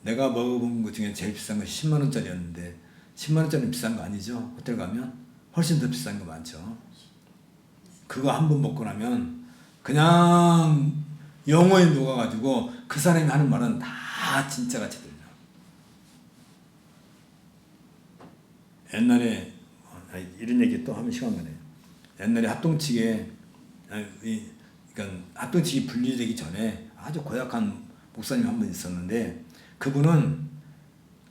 내가 먹어본 것 중에 제일 비싼 건 10만 원짜리였는데 10만 원짜리는 비싼 거 아니죠? 호텔 가면 훨씬 더 비싼 거 많죠. 그거 한 번 먹고 나면 그냥 영혼에 녹아가지고 그 사람이 하는 말은 다 진짜같이 들려. 옛날에 이런 얘기 또 하면 시간 가네. 옛날에 합동측에 그러니까 합동측이 분리되기 전에 아주 고약한 목사님 한 분 있었는데 그분은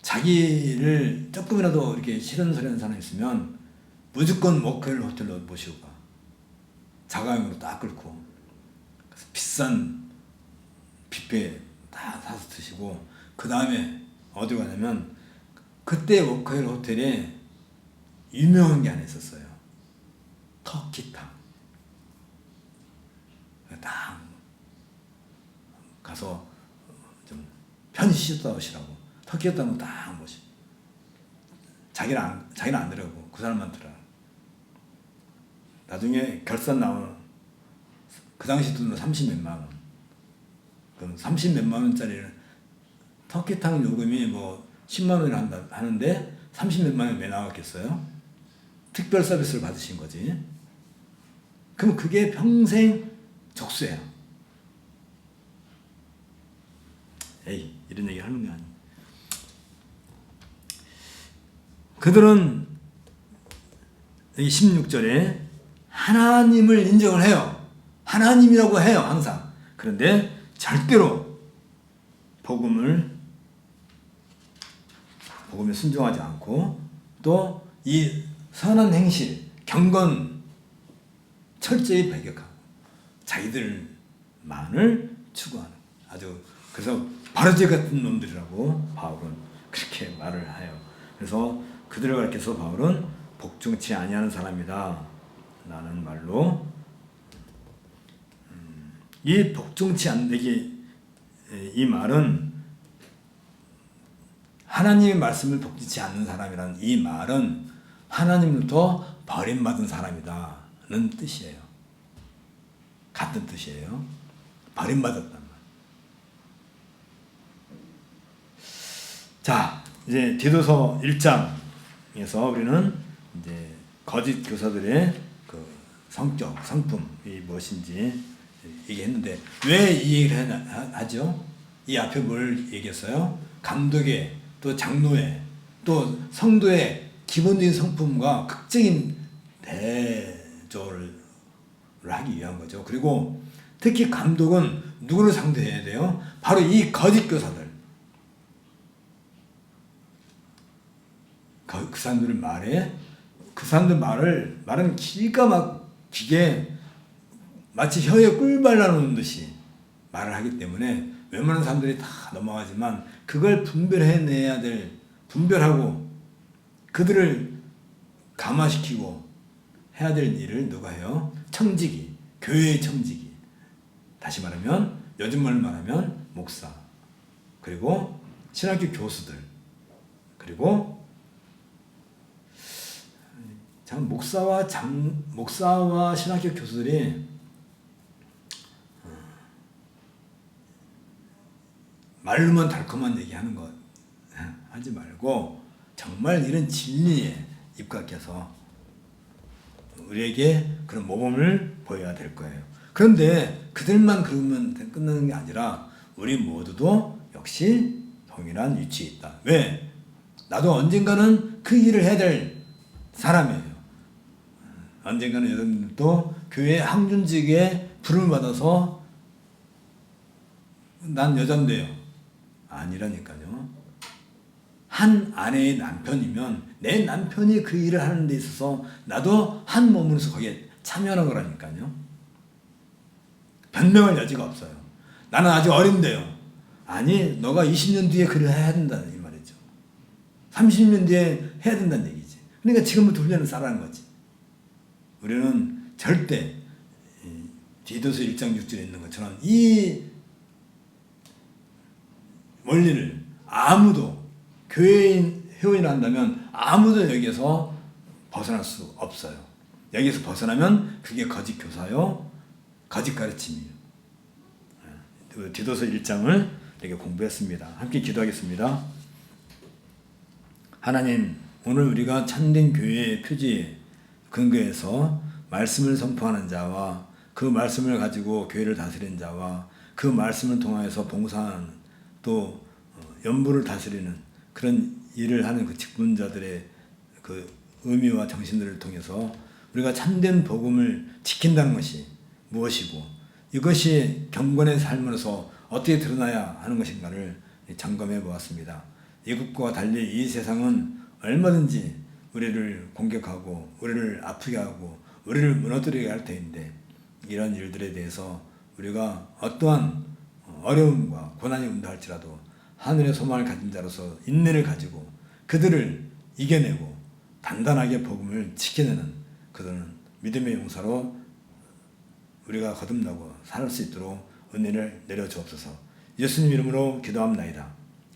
자기를 조금이라도 이렇게 싫은 소리 하는 사람이 있으면 무조건 모텔 호텔로 모시고 가. 자가용으로 딱 끌고 그래서 비싼 뷔페 다 사서 드시고 그 다음에 어디 가냐면 그때 워커힐 호텔에 유명한 게 하나 있었어요. 터키탕. 딱 가서 좀 편히 쉬었다 오시라고 터키탕을 딱 모시. 자기는 안 들어가고 그 사람만 들어. 나중에 결산 나오는 그 당시 돈으로 30몇만 원. 그럼 30몇만 원짜리는 터키탕 요금이 뭐 10만 원을 하는데 30몇만 원이 왜 나왔겠어요? 특별 서비스를 받으신 거지. 그럼 그게 평생 적수예요. 에이, 이런 얘기 하는 게 아니야. 그들은 여기 16절에 하나님을 인정을 해요. 하나님이라고 해요, 항상. 그런데 절대로 복음에 순종하지 않고 또 이 선한 행실, 경건 철저히 배격하고 자기들만을 추구하는 아주 그래서 바르지 같은 놈들이라고 바울은 그렇게 말을 해요. 그래서 그들을 가리켜서 바울은 복종치 아니하는 사람이다 라는 말로 이 복종치 않기 이 말은 하나님의 말씀을 복종치 않는 사람이라는 이 말은 하나님으로부터 버림받은 사람이다는 뜻이에요. 같은 뜻이에요. 버림받았단 말. 자, 이제 디도서 1장에서 우리는 이제 거짓 교사들의 그 성격, 성품이 무엇인지 얘기했는데 왜 이 얘기를 하죠? 이 앞에 뭘 얘기했어요? 감독의 또 장로의 또 성도의 기본적인 성품과 극적인 대조를 하기 위한 거죠. 그리고 특히 감독은 누구를 상대해야 돼요? 바로 이 거짓 교사들. 그 사람들 말은 기가 막히게 마치 혀에 꿀 발라놓은 듯이 말을 하기 때문에 웬만한 사람들이 다 넘어가지만 그걸 분별하고 그들을 감화시키고 해야 될 일을 누가 해요? 청지기, 교회의 청지기. 다시 말하면 요즘 말로 말하면 목사, 그리고 신학교 교수들, 그리고 참 목사와 신학교 교수들이 말로만 달콤한 얘기하는 것 하지 말고 정말 이런 진리에 입각해서 우리에게 그런 모범을 보여야 될 거예요. 그런데 그들만 그러면 끝나는 게 아니라 우리 모두도 역시 동일한 위치에 있다. 왜? 나도 언젠가는 그 일을 해야 될 사람이에요. 언젠가는 여러분들도 교회 항준직에 부름을 받아서 난 여잔데요. 아니라니까요. 한 아내의 남편이면 내 남편이 그 일을 하는 데 있어서 나도 한 몸으로서 거기에 참여하는 거라니까요. 변명할 여지가 없어요. 나는 아직 어린데요. 아니, 너가 20년 뒤에 그를 해야 된다는 이 말이죠. 30년 뒤에 해야 된다는 얘기지. 그러니까 지금부터 훈련을 쌓라는 거지. 우리는 절대 디도서 1장 6절에 있는 것처럼 이 원리를 아무도 회원이 한다면 아무도 여기에서 벗어날 수 없어요. 여기에서 벗어나면 그게 거짓 교사요, 거짓 가르침이에요. 디도서 1장을 이렇게 공부했습니다. 함께 기도하겠습니다. 하나님, 오늘 우리가 참된 교회의 표지에 근거해서 말씀을 선포하는 자와 그 말씀을 가지고 교회를 다스리는 자와 그 말씀을 통하여서 봉사하는 또 연부를 다스리는 그런 일을 하는 그 직분자들의 그 그 의미와 정신들을 통해서 우리가 참된 복음을 지킨다는 것이 무엇이고 이것이 경건의 삶으로서 어떻게 드러나야 하는 것인가를 점검해 보았습니다. 이것과 달리 이 세상은 얼마든지 우리를 공격하고 우리를 아프게 하고 우리를 무너뜨리게 할 터인데 이런 일들에 대해서 우리가 어떠한 어려움과 고난이 온다 할지라도 하늘의 소망을 가진 자로서 인내를 가지고 그들을 이겨내고 단단하게 복음을 지켜내는 그들은 믿음의 용사로 우리가 거듭나고 살 수 있도록 은혜를 내려주옵소서. 예수님 이름으로 기도합나이다.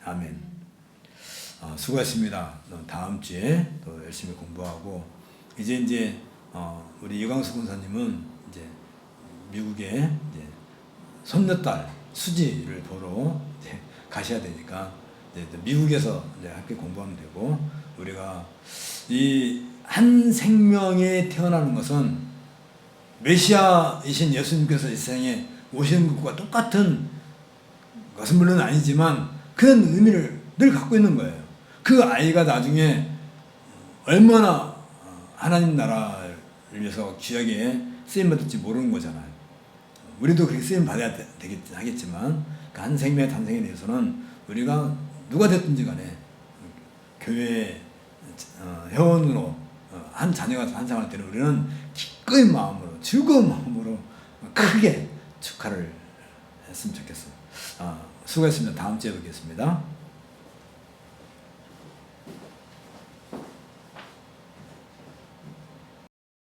아멘. 수고했습니다. 다음 주에 또 열심히 공부하고 이제 우리 이광수 권사님은 이제 미국에 이제 손녀딸 수지를 보러 이제 가셔야 되니까 이제 미국에서 이제 함께 공부하면 되고 우리가 이 한 생명에 태어나는 것은 메시아이신 예수님께서 이 세상에 오시는 것과 똑같은 것은 물론 아니지만 그런 의미를 늘 갖고 있는 거예요. 그 아이가 나중에 얼마나 하나님 나라를 위해서 귀하게 쓰임받을지 모르는 거잖아요. 우리도 그렇게 쓰임 받아야 하겠지만 그 한 생명의 탄생에 대해서는 우리가 누가 됐든지 간에 교회 회원으로 한 자녀가 탄생할 때는 우리는 기꺼운 마음으로 즐거운 마음으로 크게 축하를 했으면 좋겠어요. 수고했습니다. 다음 주에 뵙겠습니다.